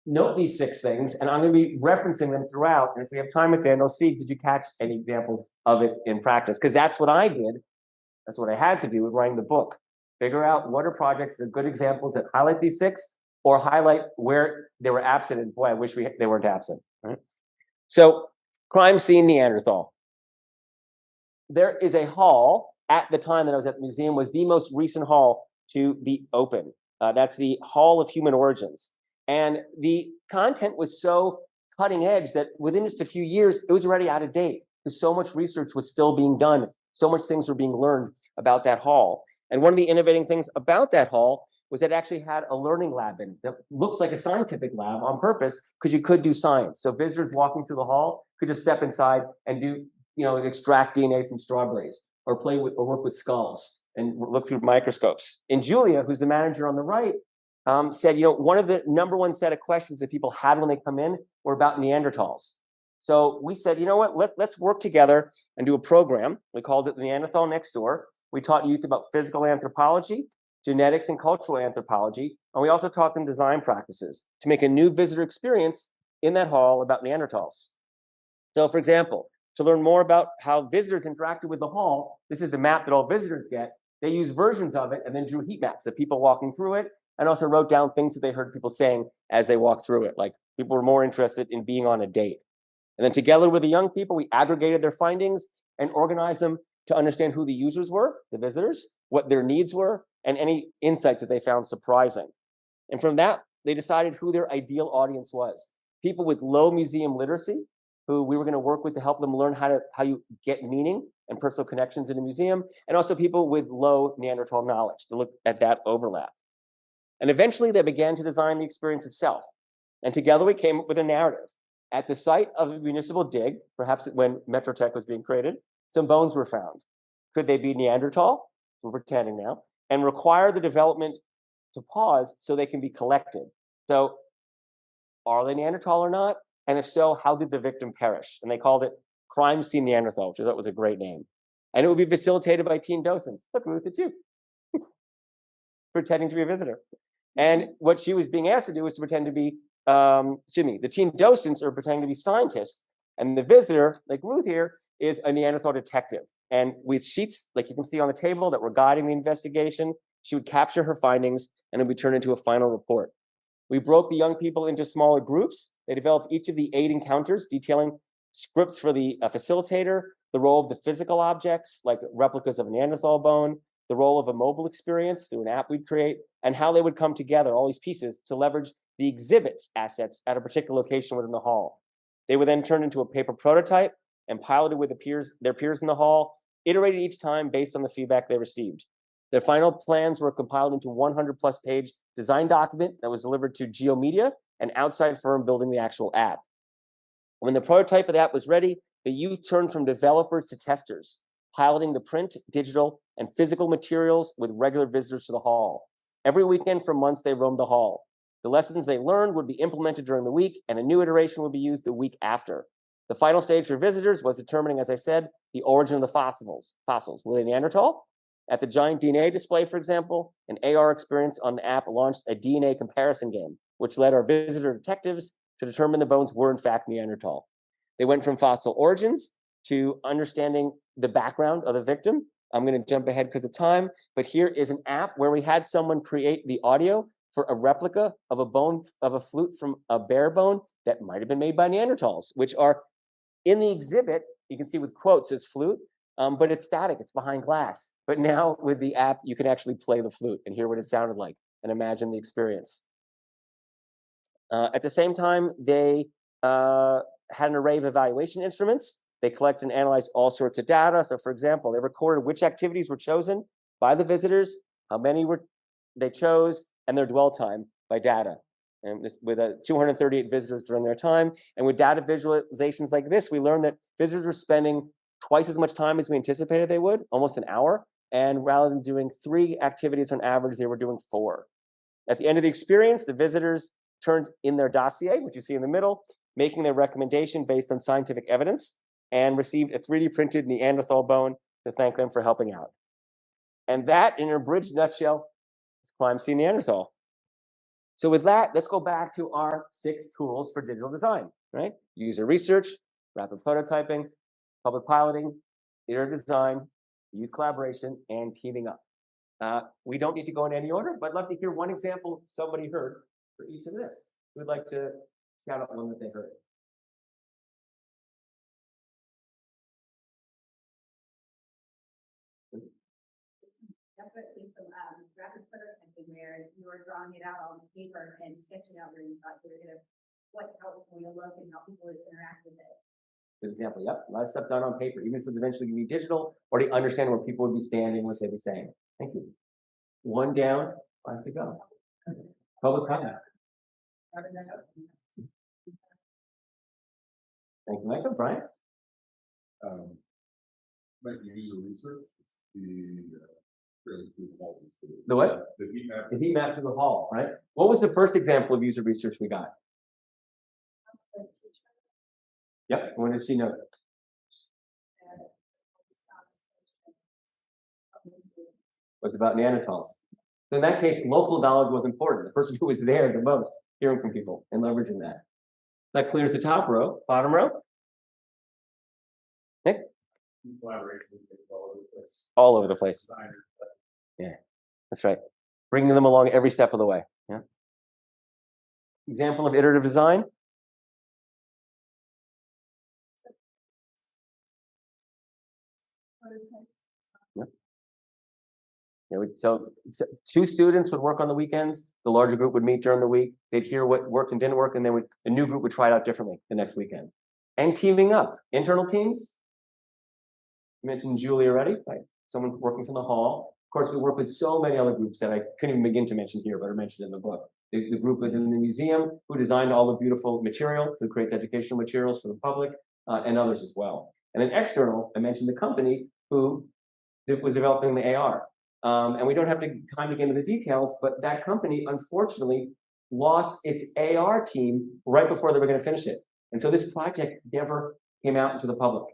note these 6 things, and I'm going to be referencing them throughout. And if we have time at the end, I'll see, did you catch any examples of it in practice? Because that's what I did. That's what I had to do with writing the book. Figure out what are projects that are good examples that highlight these 6, or highlight where they were absent, and boy, I wish they weren't absent. Right? So, Crime Scene Neanderthal. There is a hall, at the time that I was at the museum, was the most recent hall to be open. That's the Hall of Human Origins. And the content was so cutting edge that within just a few years, it was already out of date, because so much research was still being done. So much things were being learned about that hall. And one of the innovating things about that hall was that it actually had a learning lab in it that looks like a scientific lab on purpose, because you could do science. So visitors walking through the hall could just step inside and do, extract DNA from strawberries, or play with, or work with skulls and look through microscopes. And Julia, who's the manager on the right, said, one of the #1 set of questions that people had when they come in were about Neanderthals. So we said, you know what, let's work together and do a program. We called it Neanderthal Next Door. We taught youth about physical anthropology, genetics, and cultural anthropology. And we also taught them design practices to make a new visitor experience in that hall about Neanderthals. So for example, to learn more about how visitors interacted with the hall, this is the map that all visitors get. They used versions of it and then drew heat maps of people walking through it, and also wrote down things that they heard people saying as they walked through it. Like people were more interested in being on a date. And then together with the young people, we aggregated their findings and organized them to understand who the users were, the visitors, what their needs were, and any insights that they found surprising. And from that, they decided who their ideal audience was. People with low museum literacy, who we were going to work with to help them learn how you get meaning and personal connections in a museum, and also people with low Neanderthal knowledge to look at that overlap. And eventually they began to design the experience itself. And together we came up with a narrative. At the site of a municipal dig, perhaps when Metrotech was being created, some bones were found. Could they be Neanderthal? We're pretending now. And require the development to pause so they can be collected. So are they Neanderthal or not? And if so, how did the victim perish? And they called it Crime Scene Neanderthal, which I thought was a great name. And it would be facilitated by teen docents. Look, Ruth, it's you. Pretending to be a visitor. And what she was being asked to do was to pretend to be, the teen docents are pretending to be scientists. And the visitor, like Ruth here, is a Neanderthal detective. And with sheets, like you can see on the table, that were guiding the investigation, she would capture her findings and it would turn into a final report. We broke the young people into smaller groups. They developed each of the 8 encounters, detailing scripts for the facilitator, the role of the physical objects, like replicas of a Neanderthal bone, the role of a mobile experience through an app we'd create, and how they would come together, all these pieces, to leverage the exhibits assets at a particular location within the hall. They were then turned into a paper prototype and piloted with their peers in the hall, iterated each time based on the feedback they received. Their final plans were compiled into 100+ page design document that was delivered to GeoMedia, an outside firm building the actual app. When the prototype of the app was ready, the youth turned from developers to testers, piloting the print, digital, and physical materials with regular visitors to the hall. Every weekend for months, they roamed the hall. The lessons they learned would be implemented during the week, and a new iteration would be used the week after. The final stage for visitors was determining, as I said, the origin of the fossils. Were they Neanderthal? At the giant DNA display, for example, an AR experience on the app launched a DNA comparison game, which led our visitor detectives to determine the bones were in fact Neanderthal. They went from fossil origins to understanding the background of the victim. I'm going to jump ahead because of time, but here is an app where we had someone create the audio for a replica of a bone, of a flute from a bear bone that might have been made by Neanderthals, which are in the exhibit. You can see with quotes as flute, but it's static, it's behind glass. But now with the app, you can actually play the flute and hear what it sounded like and imagine the experience. At the same time, they had an array of evaluation instruments. They collect and analyze all sorts of data. So for example, they recorded which activities were chosen by the visitors, how many they chose, and their dwell time by data. And this, with 238 visitors during their time. And with data visualizations like this, we learned that visitors were spending twice as much time as we anticipated they would, almost an hour. And rather than doing 3 activities on average, they were doing 4. At the end of the experience, the visitors turned in their dossier, which you see in the middle, making their recommendation based on scientific evidence, and received a 3D printed Neanderthal bone to thank them for helping out. And that, in an abridged nutshell, is Crime Scene Neanderthal. So with that, let's go back to our 6 tools for digital design, right? User research, rapid prototyping, public piloting, iterative design, youth collaboration, and teaming up. We don't need to go in any order, but I'd love to hear one example somebody heard for each of this. Who'd like to shout out one that they heard? Definitely some rapid prototyping where you were drawing it out on paper and sketching out where you thought you were how it's going to look and how people would interact with it. Good example, yep. A lot of stuff done on paper, even if it's eventually going to be digital, or to understand where people would be standing, what they'd be saying. Thank you. 1 down, 5 to go. Public comment. Thank you, Michael. Brian? Like user research, The what? The heat map to the hall, right? What was the first example of user research we got? Yep, when did she know? Was about Neanderthals. So in that case, local knowledge was important. The person who was there the most, hearing from people and leveraging that. That clears the top row. Bottom row? Nick? Collaboration all over the place. Yeah, that's right. Bringing them along every step of the way. Yeah. Example of iterative design. Yep. Yeah, so 2 students would work on the weekends. The larger group would meet during the week. They'd hear what worked and didn't work, and then the new group would try it out differently the next weekend. And teaming up. Internal teams. You mentioned Julie already, right? Someone working from the hall. Of course, we work with so many other groups that I couldn't even begin to mention here, but are mentioned in the book. The group within the museum who designed all the beautiful material, who creates educational materials for the public, and others as well. And then external, I mentioned the company who was developing the AR. And we don't have time to get into the details, but that company, unfortunately, lost its AR team right before they were going to finish it. And so this project never came out into the public.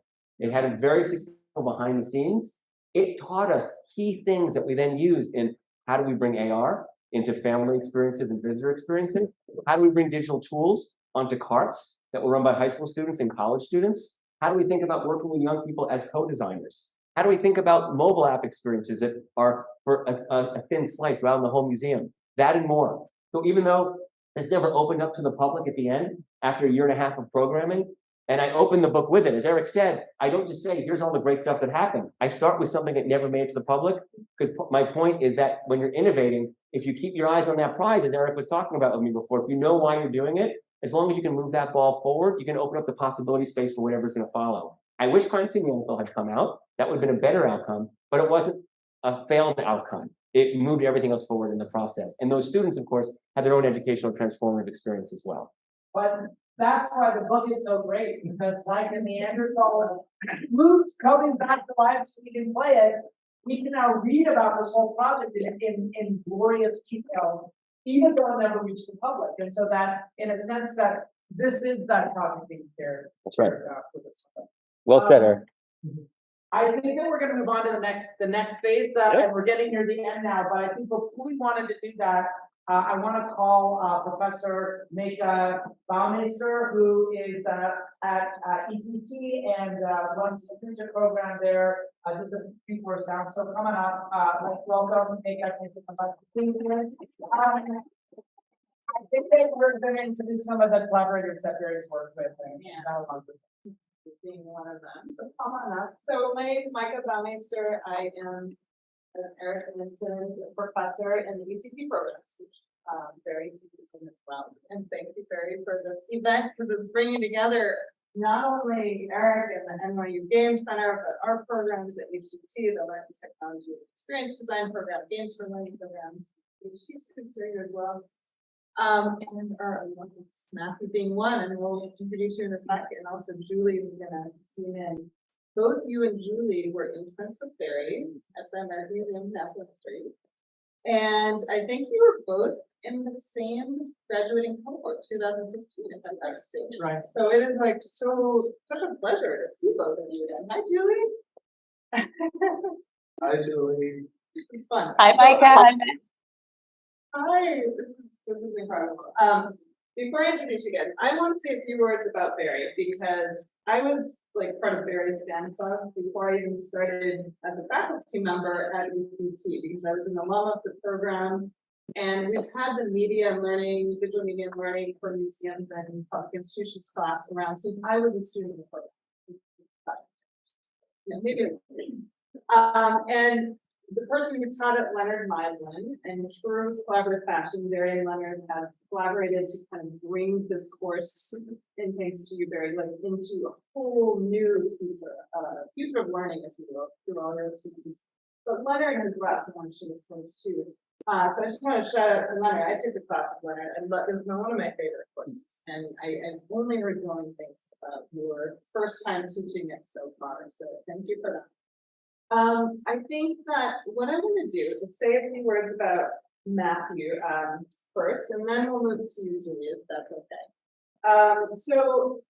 It had a very successful behind the scenes. It taught us key things that we then used in how do we bring AR into family experiences and visitor experiences? How do we bring digital tools onto carts that were run by high school students and college students? How do we think about working with young people as co-designers? How do we think about mobile app experiences that are for a thin slice around the whole museum? That and more. So even though it's never opened up to the public at the end, after a 1.5 years of programming, and I open the book with it. As Eric said, I don't just say, here's all the great stuff that happened. I start with something that never made it to the public, because my point is that when you're innovating, if you keep your eyes on that prize, as Eric was talking about with me before, if you know why you're doing it, as long as you can move that ball forward, you can open up the possibility space for whatever's going to follow. I wish Crime Scene Neanderthal had come out. That would have been a better outcome, but it wasn't a failed outcome. It moved everything else forward in the process. And those students, of course, had their own educational transformative experience as well. But that's why the book is so great, because like the Neanderthal roots coming back to life so we can play it, we can now read about this whole project in glorious detail, even though it never reached the public. And so that, in a sense, that this is that project being shared. That's right. Well said, Eric. I think that we're going to move on to the next phase, and we're getting near the end now. But I think before we wanted to do that, I want to call Professor Mika Baumeister, who is at ETC and runs the future program there, just a few floors down. So coming up, let's welcome Mika. I think that we're going to introduce some of the collaborators that Barry's worked with. Being one of them. So come on up. So my name is Mika Baumeister. I am, as Eric mentioned, a professor in the ECP programs, which Barry teaches in as well. And thank you, Barry, for this event, because it's bringing together not only Eric and the NYU Game Center, but our programs at ECT, the Learning Technology and Experience Design Program, Games for Learning Program, which he's considered as well. And our alumnus, Matthew being one, and we'll introduce you in a second. And also Julie is gonna zoom in. Both you and Julie were interns with Barry at the American Museum of Natural History. And I think you were both in the same graduating cohort, 2015, if I'm not mistaken. Right. So it is like such a pleasure to see both of you again. Hi, Julie. Hi, Julie. This is fun. Hi, So, Micah. Hi, this is incredible. Before I introduce you guys, I want to say a few words about Barry because I was like part of Barry's fan club before I even started as a faculty member at ECT because I was an alum of the program, and we've had the media and learning, visual media and learning for museums and public institutions class around since I was a student of the program. Yeah, maybe. And the person who taught it, Leonard Meislin, in true collaborative fashion, Barry and Leonard have collaborated to kind of bring this course, and thanks to you, Barry, like into a whole new future of learning, if you will, through all your students. But Leonard has brought so much to this course too. So I just want to shout out to Leonard. I took a class with Leonard, and it was one of my favorite courses. And I've only heard glowing things about your first time teaching it so far. So thank you for that. I think that what I'm going to do is say a few words about Matthew first, and then we'll move to you, Julia, if that's okay. So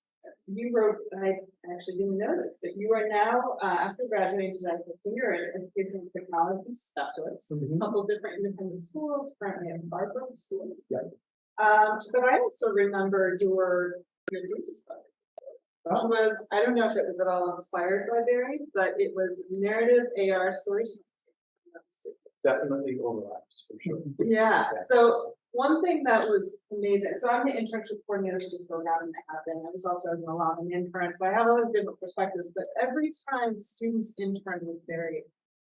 you wrote, I actually didn't know this, but you are now, after graduating 2015, you're an education technology specialist, a couple different independent schools, currently at Barbara School. Yeah. But I also remember your thesis project. Which was, I don't know if it was at all inspired by Barry, but it was narrative AR stories. Definitely overlaps for sure. Yeah. So one thing that was amazing. So I'm the internship coordinator for the program and I have been. I was also an alum and intern, so I have all those different perspectives. But every time students intern with Barry,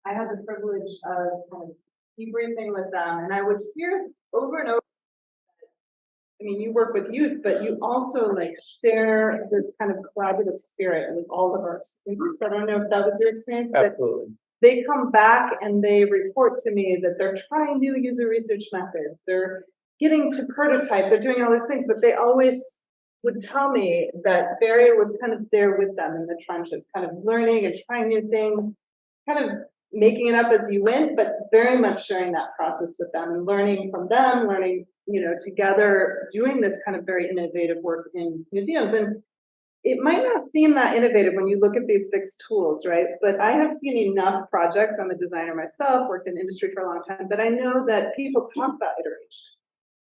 I had the privilege of kind of debriefing with them, and I would hear over and over. I mean, you work with youth, but you also like share this kind of collaborative spirit with all of our students. I don't know if that was your experience, but Absolutely. they come back and they report to me that they're trying new user research methods. They're getting to prototype. They're doing all these things, but they always would tell me that Barry was kind of there with them in the trenches, kind of learning and trying new things, kind of making it up as you went, but very much sharing that process with them and learning from them, learning, you know, together, doing this kind of very innovative work in museums. And it might not seem that innovative when you look at these 6 tools, right? But I have seen enough projects. I'm a designer myself, worked in industry for a long time, but I know that people talk about iteration.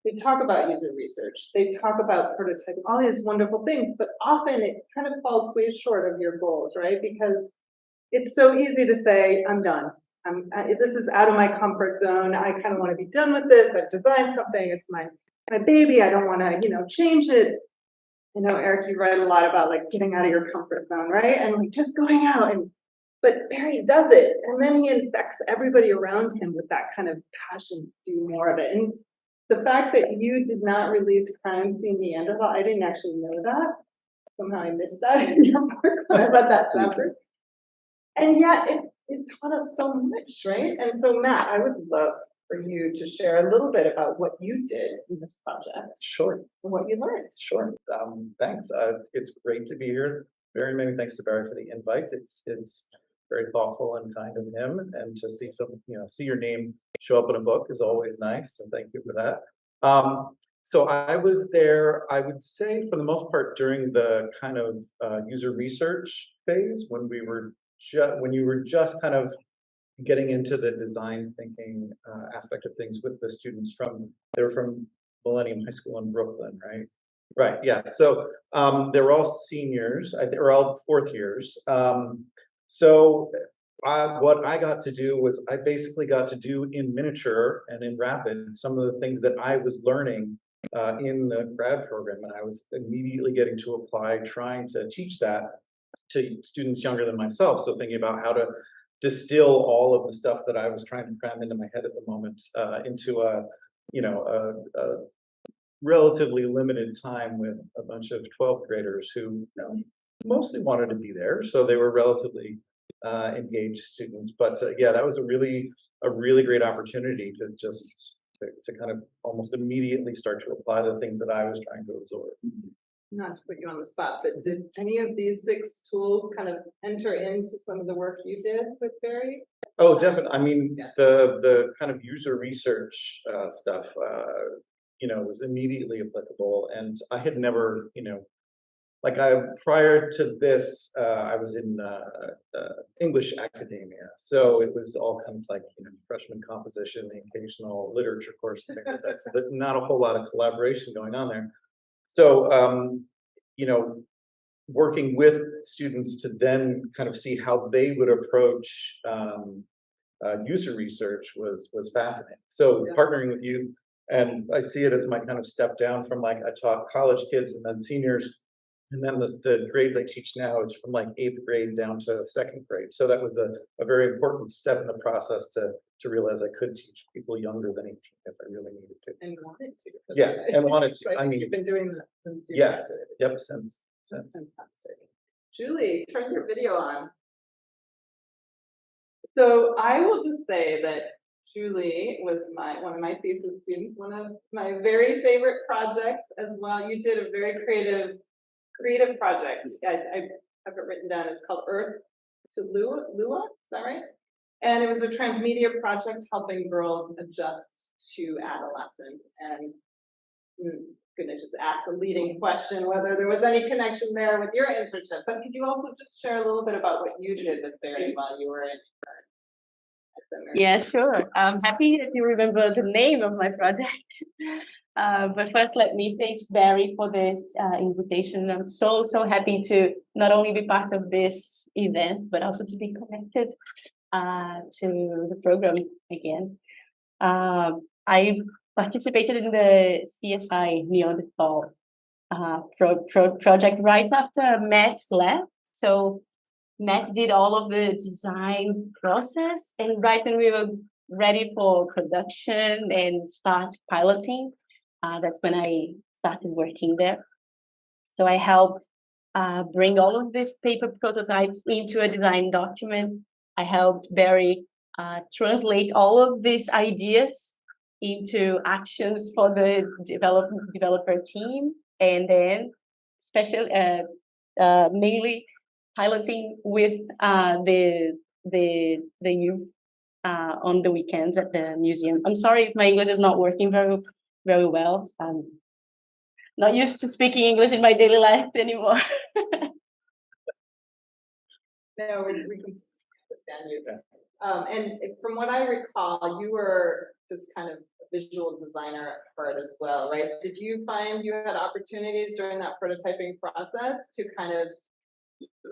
They talk about user research. They talk about prototyping, all these wonderful things, but often it kind of falls way short of your goals, right? Because it's so easy to say, I'm done. This is out of my comfort zone. I kind of want to be done with this. I've designed something. It's my baby. I don't want to, you know, change it. I know, Eric, you write a lot about like getting out of your comfort zone, right? And like just going out but Barry does it. And then he infects everybody around him with that kind of passion to do more of it. And the fact that you did not release Crime Scene Neanderthal, I didn't actually know that. Somehow I missed that in your work when I read that chapter. And yet it taught us so much, right? And so Matt, I would love for you to share a little bit about what you did in this project. Sure. And what you learned. Sure. Thanks. It's great to be here. Very many thanks to Barry for the invite. It's very thoughtful and kind of him, and to see see your name show up in a book is always nice. So thank you for that. So I was there, I would say, for the most part, during the kind of user research phase when you were just kind of getting into the design thinking aspect of things with the students they were from Millennium High School in Brooklyn, right? Right, yeah. So they were all seniors, or all 4th years. So what I got to do was I basically got to do in miniature and in rapid some of the things that I was learning in the grad program, and I was immediately getting to apply, trying to teach that to students younger than myself. So thinking about how to distill all of the stuff that I was trying to cram into my head at the moment into a relatively limited time with a bunch of 12th graders who, mostly wanted to be there, so they were relatively engaged students. But yeah, that was a really great opportunity to just to kind of almost immediately start to apply the things that I was trying to absorb. Not to put you on the spot, but did any of these 6 tools kind of enter into some of the work you did with Barry? Oh, definitely. I mean, the kind of user research stuff, was immediately applicable. And I had never, prior to this, I was in English academia, so it was all kind of like freshman composition, the occasional literature course, things like that. So not a whole lot of collaboration going on there. So working with students to then kind of see how they would approach user research was fascinating. So partnering with you, and I see it as my kind of step down from I taught college kids and then seniors. And then the grades I teach now is from 8th grade down to 2nd grade. So that was a very important step in the process to realize I could teach people younger than 18 if I really needed to. And wanted to. Yeah, and wanted to. Right. I mean, you've been doing that since you yeah, graduated. yep, since. Fantastic. Julie, turn your video on. So I will just say that Julie was one of my thesis students, one of my very favorite projects as well. You did a very creative project. I have it written down. It's called Earth to Lua, is that right? And it was a transmedia project helping girls adjust to adolescence. And I'm gonna just ask the leading question whether there was any connection there with your internship. But could you also just share a little bit about what you did with Barry while you were in? Yeah, sure. I'm happy that you remember the name of my project. But first, let me thank Barry for this invitation. I'm so happy to not only be part of this event, but also to be connected to the program again. I participated in the CSI Neanderthal project right after Matt left. So Matt did all of the design process, and right when we were ready for production and start piloting, that's when I started working there. So I helped bring all of these paper prototypes into a design document. I helped Barry translate all of these ideas into actions for the developer team, and then mainly piloting with the youth on the weekends at the museum. I'm sorry if my English is not working very well. I'm not used to speaking English in my daily life anymore. No, we can understand you. And from what I recall, you were just kind of a visual designer at heart as well, right? Did you find you had opportunities during that prototyping process to kind of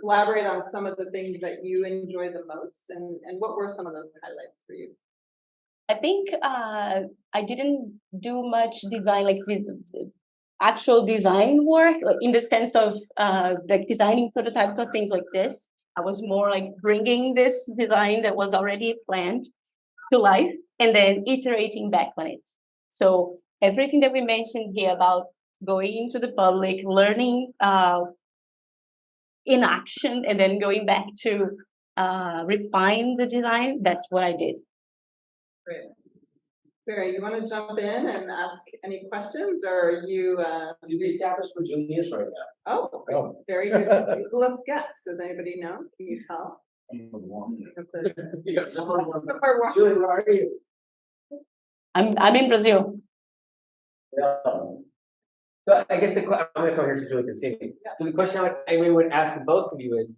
collaborate on some of the things that you enjoy the most? And what were some of those highlights for you? I think I didn't do much design, like the actual design work, like in the sense of like designing prototypes or things like this. I was more like bringing this design that was already planned to life and then iterating back on it. So everything that we mentioned here about going into the public, learning in action, and then going back to refine the design, that's what I did. Great. Barry, you want to jump in and ask any questions, or are you? Do we establish where Julie is right now? Oh, very good. Let's guess. Does anybody know? Can you tell? Julie, where are you? I'm in Brazil. Yeah. So I guess I'm going to come here so Julie can see me. So the question I would ask both of you is,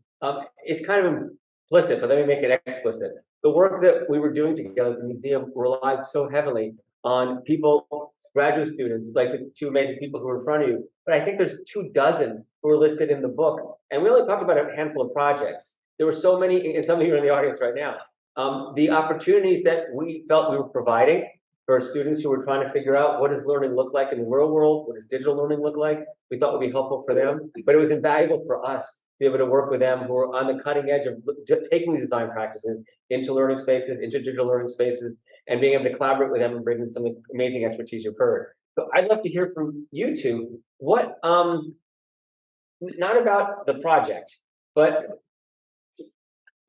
it's kind of implicit, but let me make it explicit. The work that we were doing together at the museum relied so heavily on people, graduate students, like the 2 amazing people who are in front of you. But I think there's 24 who are listed in the book. And we only talked about a handful of projects. There were so many, and some of you are in the audience right now. The opportunities that we felt we were providing for students who were trying to figure out what does learning look like in the real world, what does digital learning look like, we thought would be helpful for them. But it was invaluable for us to be able to work with them who are on the cutting edge of taking these design practices into learning spaces, into digital learning spaces, and being able to collaborate with them and bring in some amazing expertise you've heard. So I'd love to hear from you two. What, not about the project, but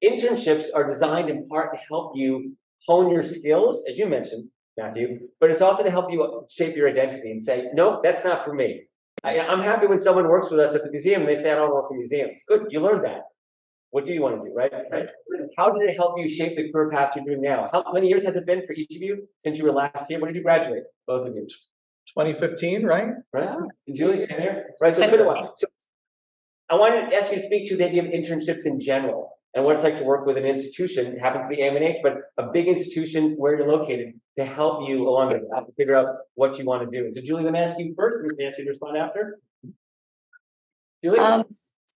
internships are designed in part to help you hone your skills, as you mentioned, Matthew, but it's also to help you shape your identity and say, nope, that's not for me. I'm happy when someone works with us at the museum and they say, I don't work in museums. Good, you learned that. What do you want to do, right? How did it help you shape the career path you're doing now? How many years has it been for each of you since you were last here? When did you graduate, both of you? 2015, right? Right. And Julie, 10 years? Right, so it's been a while. So I wanted to ask you to speak to the idea of internships in general and what it's like to work with an institution. It happens to be AMNH, but a big institution where you're located to help you along the path to figure out what you want to do. And so Julie, let me ask you first, and let me ask you to respond after. Julie?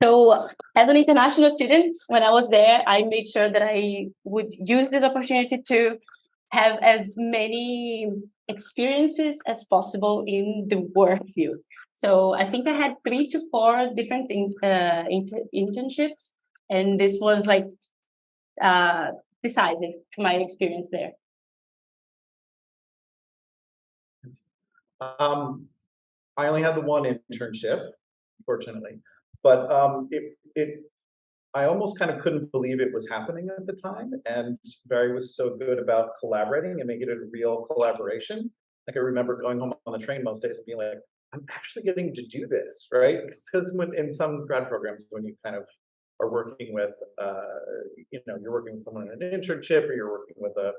So as an international student, when I was there, I made sure that I would use this opportunity to have as many experiences as possible in the work field. So I think I had 3 to 4 different internships, and this was like decisive to my experience there. I only had the one internship, fortunately, but I almost kind of couldn't believe it was happening at the time. And Barry was so good about collaborating and making it a real collaboration. Like I remember going home on the train most days and being like, I'm actually getting to do this, right? Because in some grad programs, when you kind of are working with, you're working with someone in an internship, or you're working with a,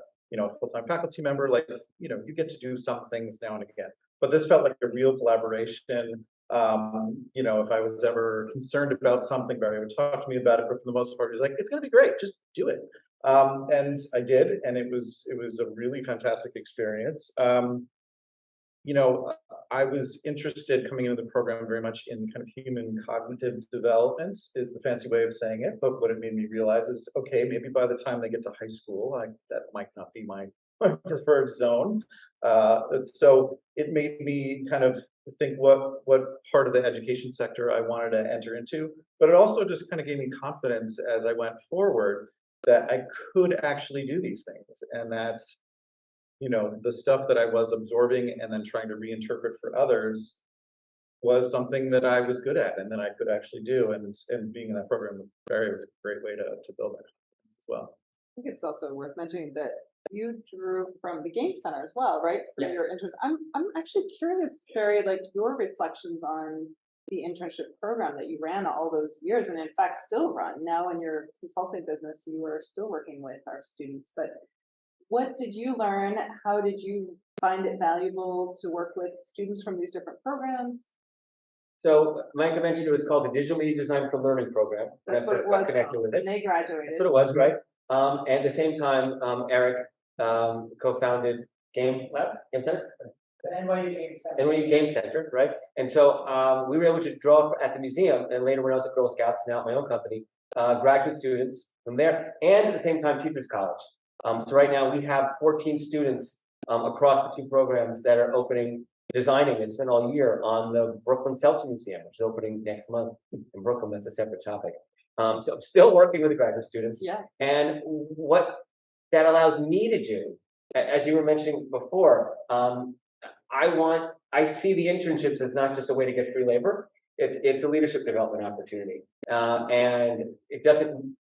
full-time faculty member, like, you get to do some things now and again. But this felt like a real collaboration. If I was ever concerned about something, Barry would talk to me about it, but for the most part, he was like, it's gonna be great, just do it. And I did, and it was a really fantastic experience. I was interested coming into the program very much in kind of human cognitive development, is the fancy way of saying it. But what it made me realize is, okay, maybe by the time they get to high school, that might not be my preferred zone. So it made me kind of think what part of the education sector I wanted to enter into. But it also just kind of gave me confidence as I went forward that I could actually do these things, and that the stuff that I was absorbing and then trying to reinterpret for others was something that I was good at and that I could actually do. And being in that program with Barry was a great way to build that confidence as well. I think it's also worth mentioning that you drew from the Game Center as well, right? For your interest. I'm actually curious, Barry, like your reflections on the internship program that you ran all those years, and in fact still run now in your consulting business. You are still working with our students, but what did you learn? How did you find it valuable to work with students from these different programs? So Micah mentioned it was called the Digital Media Design for Learning Program. That's what it was. Connected with it. And they graduated. That's what it was, right? And at the same time, Eric co-founded Game Center? The NYU Game Center. NYU Game Center, right? And so we were able to draw at the museum, and later when I was at Girl Scouts, now at my own company, graduate students from there, and at the same time, Teachers College. So right now we have 14 students across the 2 programs that are designing, and spent all year on the Brooklyn Selton Museum, which is opening next month in Brooklyn. That's a separate topic. So I'm still working with the graduate students. Yeah. And what that allows me to do, as you were mentioning before, I see the internships as not just a way to get free labor. It's a leadership development opportunity. And it doesn't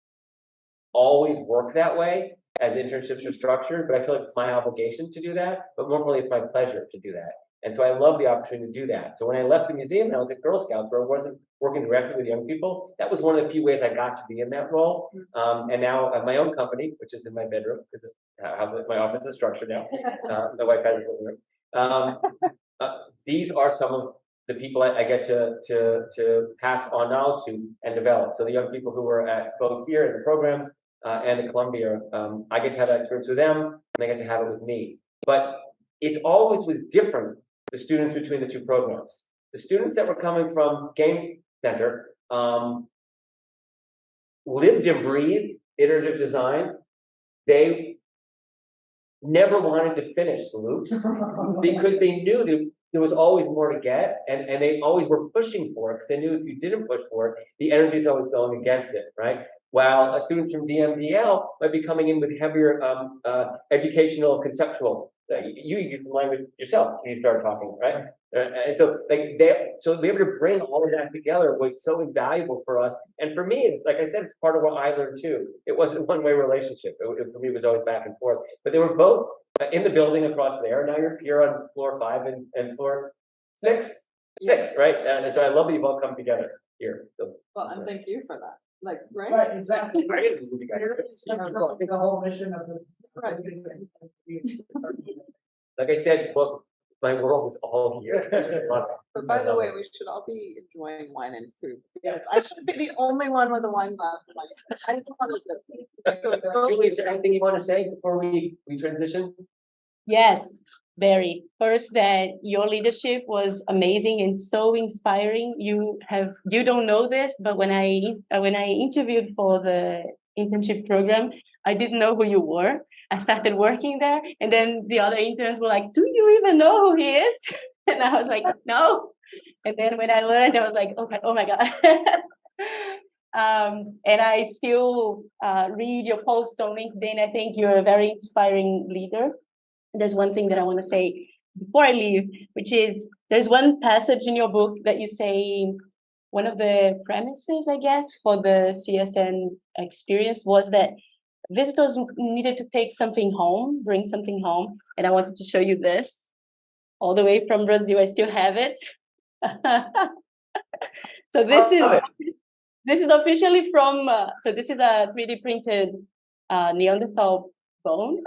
always work that way as internships are structured, but I feel like it's my obligation to do that. But more importantly, it's my pleasure to do that. And so I love the opportunity to do that. So when I left the museum and I was at Girl Scouts, where I wasn't working directly with young people, that was one of the few ways I got to be in that role. And now at my own company, which is in my bedroom, because how my office is structured now. My wife has a living room. These are some of the people I get to pass on knowledge to and develop. So the young people who are at both here in the programs and at Columbia, I get to have that experience with them, and they get to have it with me. But it always was different, the students between the 2 programs. The students that were coming from Game Center lived and breathed iterative design. They never wanted to finish the loops because they knew that there was always more to get, and they always were pushing for it because they knew if you didn't push for it, the energy is always going against it, right? While students from DMDL might be coming in with heavier educational conceptual you use the language yourself when you started talking, right? And so so to be able to bring all of that together was so invaluable for us. And for me, it's like I said, it's part of what I learned too. It wasn't a one-way relationship. For me, it was always back and forth. But they were both in the building across there. Now you're here on floor 5 and floor 6, right? And so I love that you've all come together here. So, Well, and thank you for that. Like, right? Right, exactly. Right. The whole mission of this. Right. Like I said, well, my world is all here. But by the way, we should all be enjoying wine and food. Yes, I should be the only one with a wine glass. I don't want to. Julie, is there anything you want to say before we transition? Yes, Barry. First, that your leadership was amazing and so inspiring. You don't know this, but when I interviewed for the internship program, I didn't know who you were. I started working there, and then the other interns were like, "Do you even know who he is?" And I was like, "No." And then when I learned, I was like, "Oh my God." And I still read your posts on LinkedIn. I think you're a very inspiring leader. There's one thing that I want to say before I leave, which is there's one passage in your book that you say one of the premises, I guess, for the CSN experience was that visitors needed to take something home, bring something home. And I wanted to show you this all the way from Brazil. I still have it. So this is officially from, so this is a 3D printed Neanderthal bone.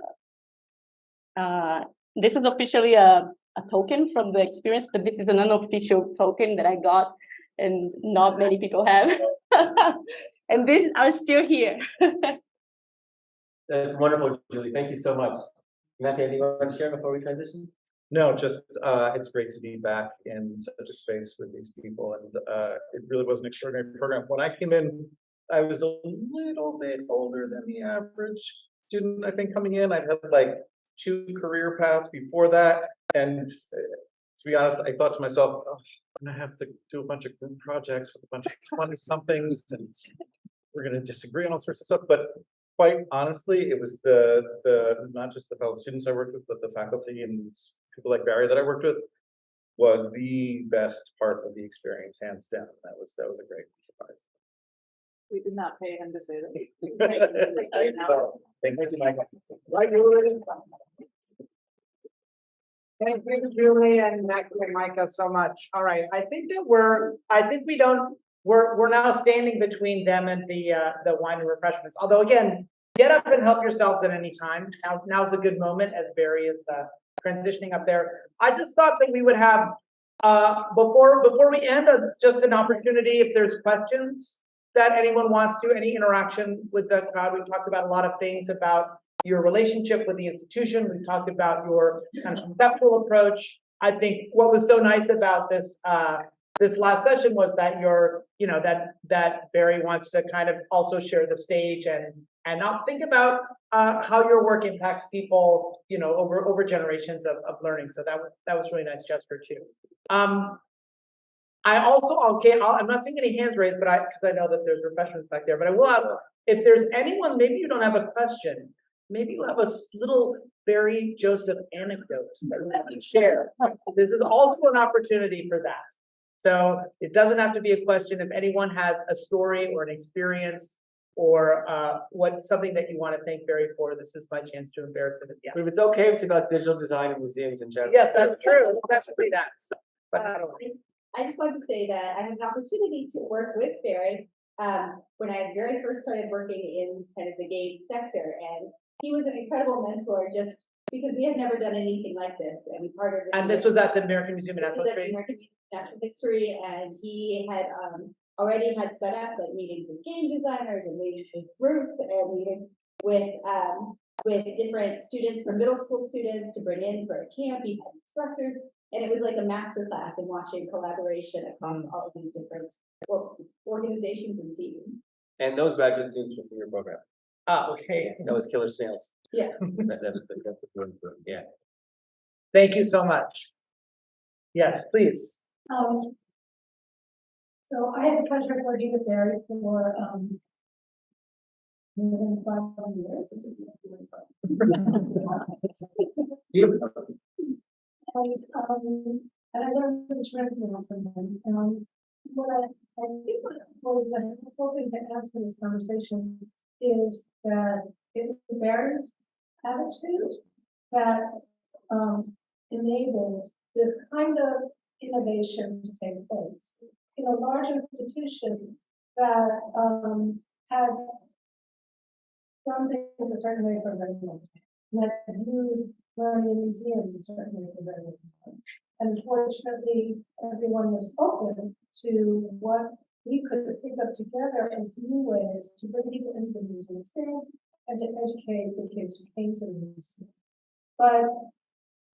This is officially a token from the experience, but this is an unofficial token that I got and not many people have. And these are still here. That's wonderful, Julie. Thank you so much. Matthew, anything you want to share before we transition? No, just it's great to be back in such a space with these people, and it really was an extraordinary program. When I came in, I was a little bit older than the average student. I think coming in, I'd had like 2 career paths before that, and to be honest, I thought to myself, oh, I'm gonna have to do a bunch of group projects with a bunch of 20 somethings, and we're gonna disagree on all sorts of stuff. But quite honestly, it was the not just the fellow students I worked with, but the faculty and people like Barry that I worked with was the best part of the experience, hands down. That was a great surprise. We did not pay him to say that. Thank you, Michael. Right, Julie. Thank you, Julie and Matthew and Micah so much. All right, I think we're now standing between them and the wine and refreshments. Although again, get up and help yourselves at any time. Now's a good moment as Barry is transitioning up there. I just thought that we would have before we end, just an opportunity if there's questions that anyone wants to, any interaction with the crowd. We talked about a lot of things about your relationship with the institution. We talked about your kind of conceptual approach. I think what was so nice about this this last session was that that Barry wants to kind of also share the stage and not think about how your work impacts people, over generations of learning. So that was really nice gesture too. I also, I'm not seeing any hands raised, but because I know that there's refreshments back there, but I will ask if there's anyone, maybe you don't have a question, maybe you have a little Barry Joseph anecdote that you want to share. This is also an opportunity for that. So it doesn't have to be a question. If anyone has a story or an experience or something that you want to thank Barry for, this is my chance to embarrass him. Yes. But if it's okay, it's about digital design and museums in general. Yes, that's true. That's really that. But I don't know. I just wanted to say that I had an opportunity to work with Barry when I very first started working in kind of the game sector, and he was an incredible mentor just because we had never done anything like this. And part of this was at the American Museum of Natural History. American Museum of Natural History, and he had already had set up like meetings with game designers and meetings with groups and meetings with different students, from middle school students to bring in for a camp. He had instructors. And it was like a master class in watching collaboration across all of these different organizations and teams. And those graduate students were from your program. Ah, okay. That was Killer Snails. Yeah. Yeah. Thank you so much. Yes, please. So I had the pleasure of working with Barry for Within 5 years. Beautiful. And I learned from transfer from them. What I think was a helpful thing to add to this conversation is that it was Barry's attitude that enabled this kind of innovation to take place in a large institution that had done things a certain way for a very long time, and that viewed learning in museums a certain way for a very long time. And fortunately, everyone was open to what we could think of together as new ways to bring people into the museum experience and to educate the kids who came to the museum. But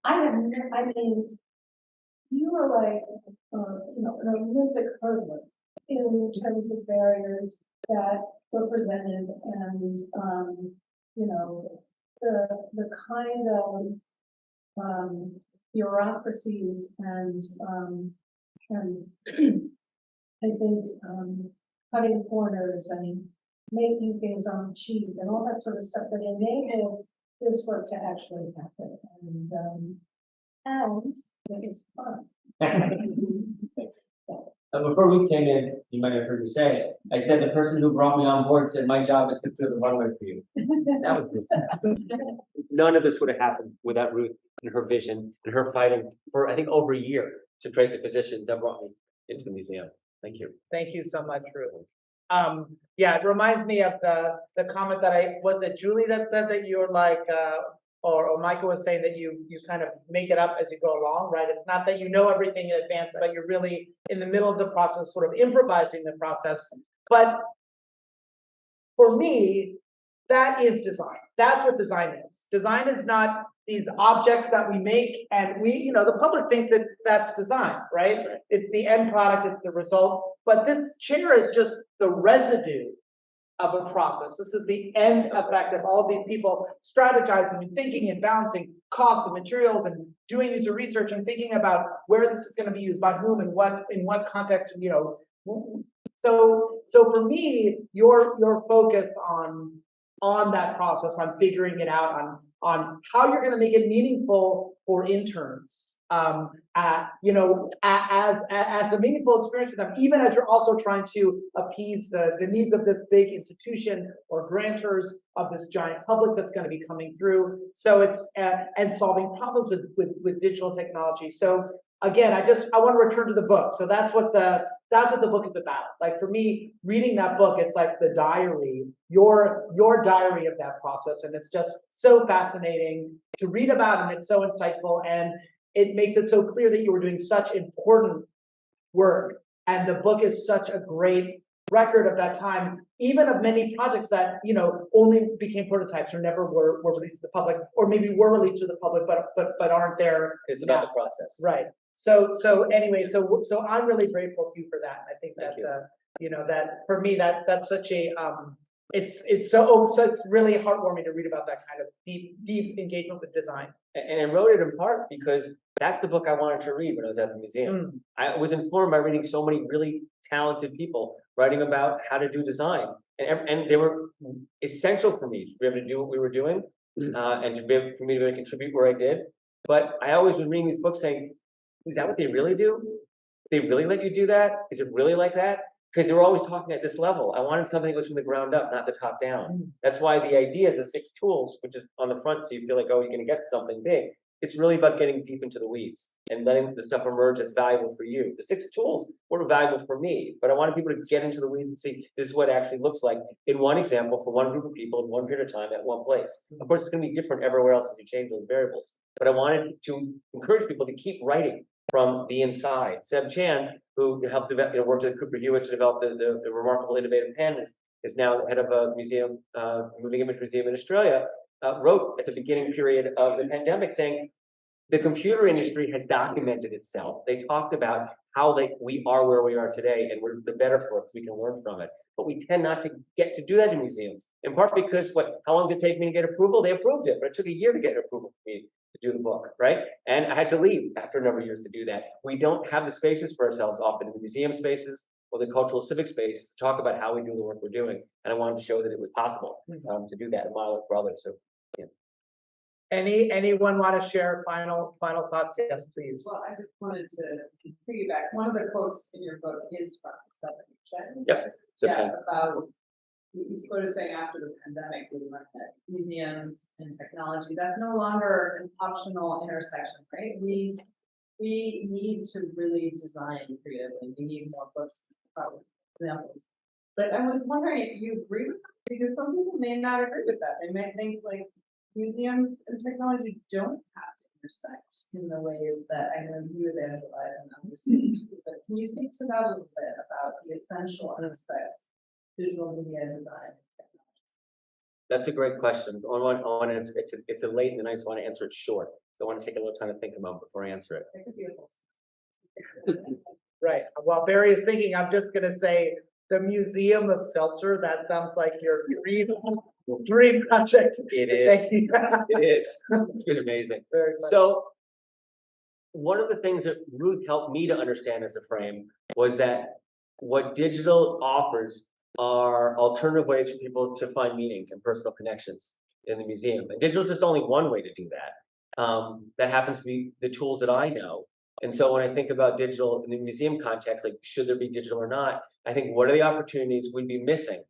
I mean, you were like, an Olympic hurdler in terms of barriers that were presented and, the kind of bureaucracies and I think cutting corners and making things on cheap and all that sort of stuff that enabled this work to actually happen. And it was fun. Before we came in, you might have heard me say, I said the person who brought me on board said my job is to clear the runway for you. That was good. None of this would have happened without Ruth and her vision and her fighting for, I think, over a year to create the position that brought me into the museum. Thank you. Thank you so much, Ruth. Yeah, it reminds me of the comment that was it Julie that said that you're like, or Michael was saying that you kind of make it up as you go along, right? It's not that you know everything in advance, but you're really in the middle of the process, sort of improvising the process. But for me, that is design. That's what design is. Design is not these objects that we make and the public thinks that that's design, right? It's the end product, it's the result. But this chair is just the residue of a process. This is the end effect of all these people strategizing and thinking and balancing costs and materials and doing user research and thinking about where this is going to be used by whom and in what context, So for me, you're focused on that process, on figuring it out, on how you're going to make it meaningful for interns. As a meaningful experience for them, even as you're also trying to appease the needs of this big institution or grantors of this giant public that's going to be coming through. So it's and solving problems with digital technology. So again, I want to return to the book. So that's what the book is about. Like for me, reading that book, it's like the diary, your diary of that process, and it's just so fascinating to read about, and it's so insightful, and it makes it so clear that you were doing such important work. And the book is such a great record of that time, even of many projects that, only became prototypes or never were released to the public, or maybe were released to the public, but aren't there. It's about the process. Right. So anyway, so I'm really grateful to you for that. I think that, that for me, that's such a, it's really heartwarming to read about that kind of deep engagement with design. And I wrote it in part because that's the book I wanted to read when I was at the museum. I was informed by reading so many really talented people writing about how to do design, and they were essential for me to be able to do what we were doing, and for me to be able to contribute where I did. But I always was reading these books saying, is that what they really do? They really let you do that? Is it really like that? Because they were always talking at this level. I wanted something that was from the ground up, not the top down. That's why the idea is the 6 tools, which is on the front, so you feel like, oh, you're going to get something big. It's really about getting deep into the weeds and letting the stuff emerge that's valuable for you. The 6 tools were valuable for me, but I wanted people to get into the weeds and see this is what it actually looks like in one example for one group of people in one period of time at one place. Of course, it's going to be different everywhere else if you change those variables. But I wanted to encourage people to keep writing from the inside. Seb Chan, who helped develop, worked at Cooper Hewitt to develop the remarkable innovative pen, is now the head of a museum, moving image museum in Australia, wrote at the beginning period of the pandemic saying, the computer industry has documented itself. They talked about how we are where we are today, and we're the better for it, we can learn from it. But we tend not to get to do that in museums, in part because how long did it take me to get approval? They approved it, but it took a year to get approval for me to do the book, right? And I had to leave after a number of years to do that. We don't have the spaces for ourselves often in the museum spaces, or the cultural civic space to talk about how we do the work we're doing. And I wanted to show that it was possible to do that and model it for others. So, yeah. Anyone want to share final thoughts? Yes, please. Well, I just wanted to piggyback. One of the quotes in your book is from Stephanie Chen. Yep. Yeah, about he's quoted saying after the pandemic, we learned that museums and technology, that's no longer an optional intersection, right? We need to really design creatively. We need more books, probably examples. But I was wondering if you agree with that, because some people may not agree with that. They may think like museums and technology don't have to intersect in the ways that I know you evangelize and others do. But can you speak to that a little bit about the essential aspects of digital media design? That's a great question. It's a late in the night, so I want to answer it short. So I want to take a little time to think about before I answer it. It could be a whole Right. While Barry is thinking, I'm just going to say the Museum of Seltzer. That sounds like your dream project. It is. It is. It's been amazing. So one of the things that Ruth helped me to understand as a frame was that what digital offers are alternative ways for people to find meaning and personal connections in the museum. And digital is just only one way to do that. That happens to be the tools that I know. And so when I think about digital in the museum context, like should there be digital or not, I think what are the opportunities we'd be missing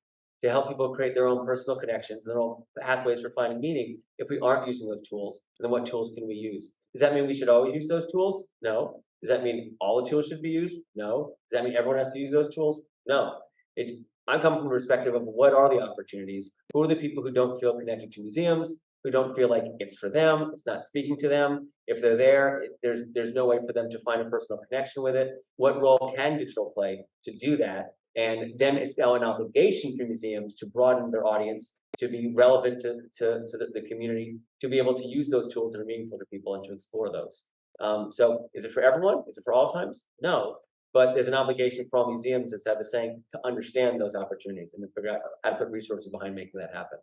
to help people create their own personal connections, their own pathways for finding meaning if we aren't using those tools? And then what tools can we use? Does that mean we should always use those tools? No. Does that mean all the tools should be used? No. Does that mean everyone has to use those tools? No. I'm coming from the perspective of what are the opportunities? Who are the people who don't feel connected to museums, who don't feel like it's for them, it's not speaking to them? If they're there, there's no way for them to find a personal connection with it. What role can digital play to do that? And then it's now an obligation for museums to broaden their audience, to be relevant to the community, to be able to use those tools that are meaningful to people and to explore those. So is it for everyone? Is it for all times? No. But there's an obligation for all museums, as Seb was saying, to understand those opportunities and to figure out how to put resources behind making that happen.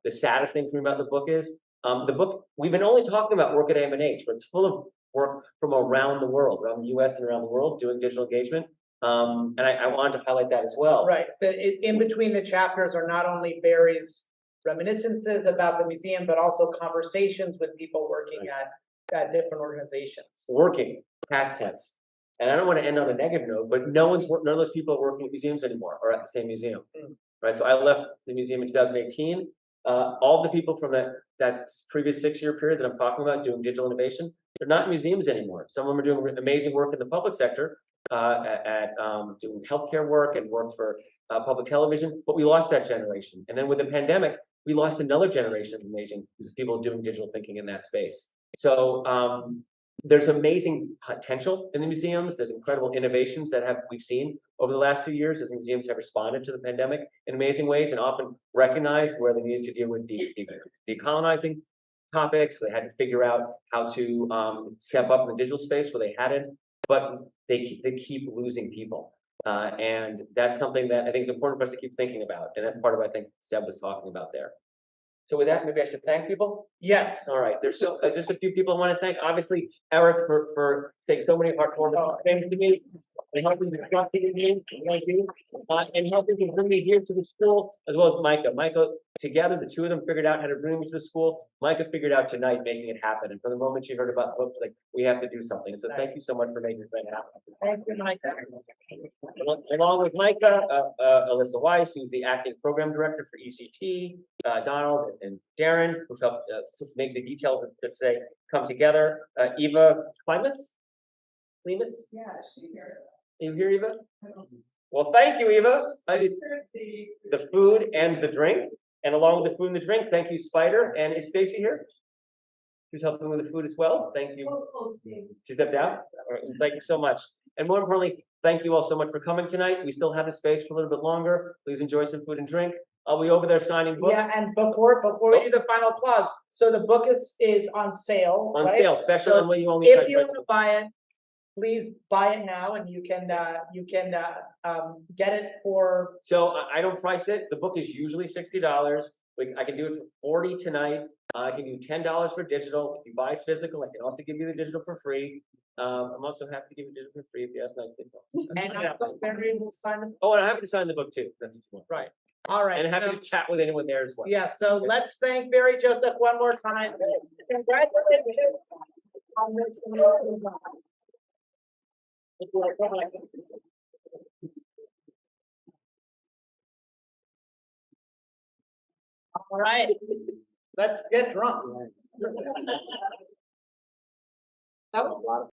The saddest thing for me about the book is, the book, we've been only talking about work at AMNH, but it's full of work from around the world, around the US and around the world, doing digital engagement. And I wanted to highlight that as well. Right. In between the chapters are not only Barry's reminiscences about the museum, but also conversations with people working at different organizations. Working, past tense. And I don't want to end on a negative note, but none of those people are working at museums anymore or at the same museum. Right. So I left the museum in 2018. All the people from that previous 6-year period that I'm talking about doing digital innovation, they're not in museums anymore. Some of them are doing amazing work in the public sector, doing healthcare work and work for public television, but we lost that generation. And then with the pandemic, we lost another generation of amazing people doing digital thinking in that space. So there's amazing potential in the museums. There's incredible innovations that we've seen over the last few years as museums have responded to the pandemic in amazing ways and often recognized where they needed to deal with decolonizing topics. They had to figure out how to step up in the digital space where they hadn't, but they keep losing people. And that's something that I think is important for us to keep thinking about. And that's part of what I think Seb was talking about there. So with that, maybe I should thank people? Yes. All right. There's just a few people I want to thank. Obviously, Eric for taking so many heartwarming things to me and helping me trust in me. Thank you. And helping to bring me here to the school, as well as Micah. Micah, together, the two of them figured out how to bring me to the school. Micah figured out tonight making it happen. And from the moment she heard about the book, like, we have to do something. So thank you so much for making it happen. Thank you, Micah. Along with Micah, Alyssa Weiss, who's the acting program director for ECT, Donald and Darren, who helped make the details of today come together. Eva Klimas? Yeah, she here. You here, Eva? Well, thank you, Eva. The food and the drink. And along with the food and the drink, thank you, Spider. And is Stacy here? She's helping with the food as well. Thank you. She stepped out? All right, thank you so much. And more importantly, thank you all so much for coming tonight. We still have the space for a little bit longer. Please enjoy some food and drink. I'll be over there signing books. Yeah, and before we do the final applause, so the book is on sale. On right? sale, special, so and when you only. If you want to buy it, please buy it now, and you can get it for. So I don't price it. The book is usually $60. I can do it for $40 tonight. I can do $10 for digital. If you buy physical, I can also give you the digital for free. I'm also happy to give it to you for free if you ask nicely. And I thought Barry will sign the. Oh, and I'm happy to sign the book too. That's what you want. Right. All right. And happy so- to chat with anyone there as well. Yeah, so let's thank Barry Joseph one more time. Congratulations on this amazing job. All right, let's get drunk. That was a lot of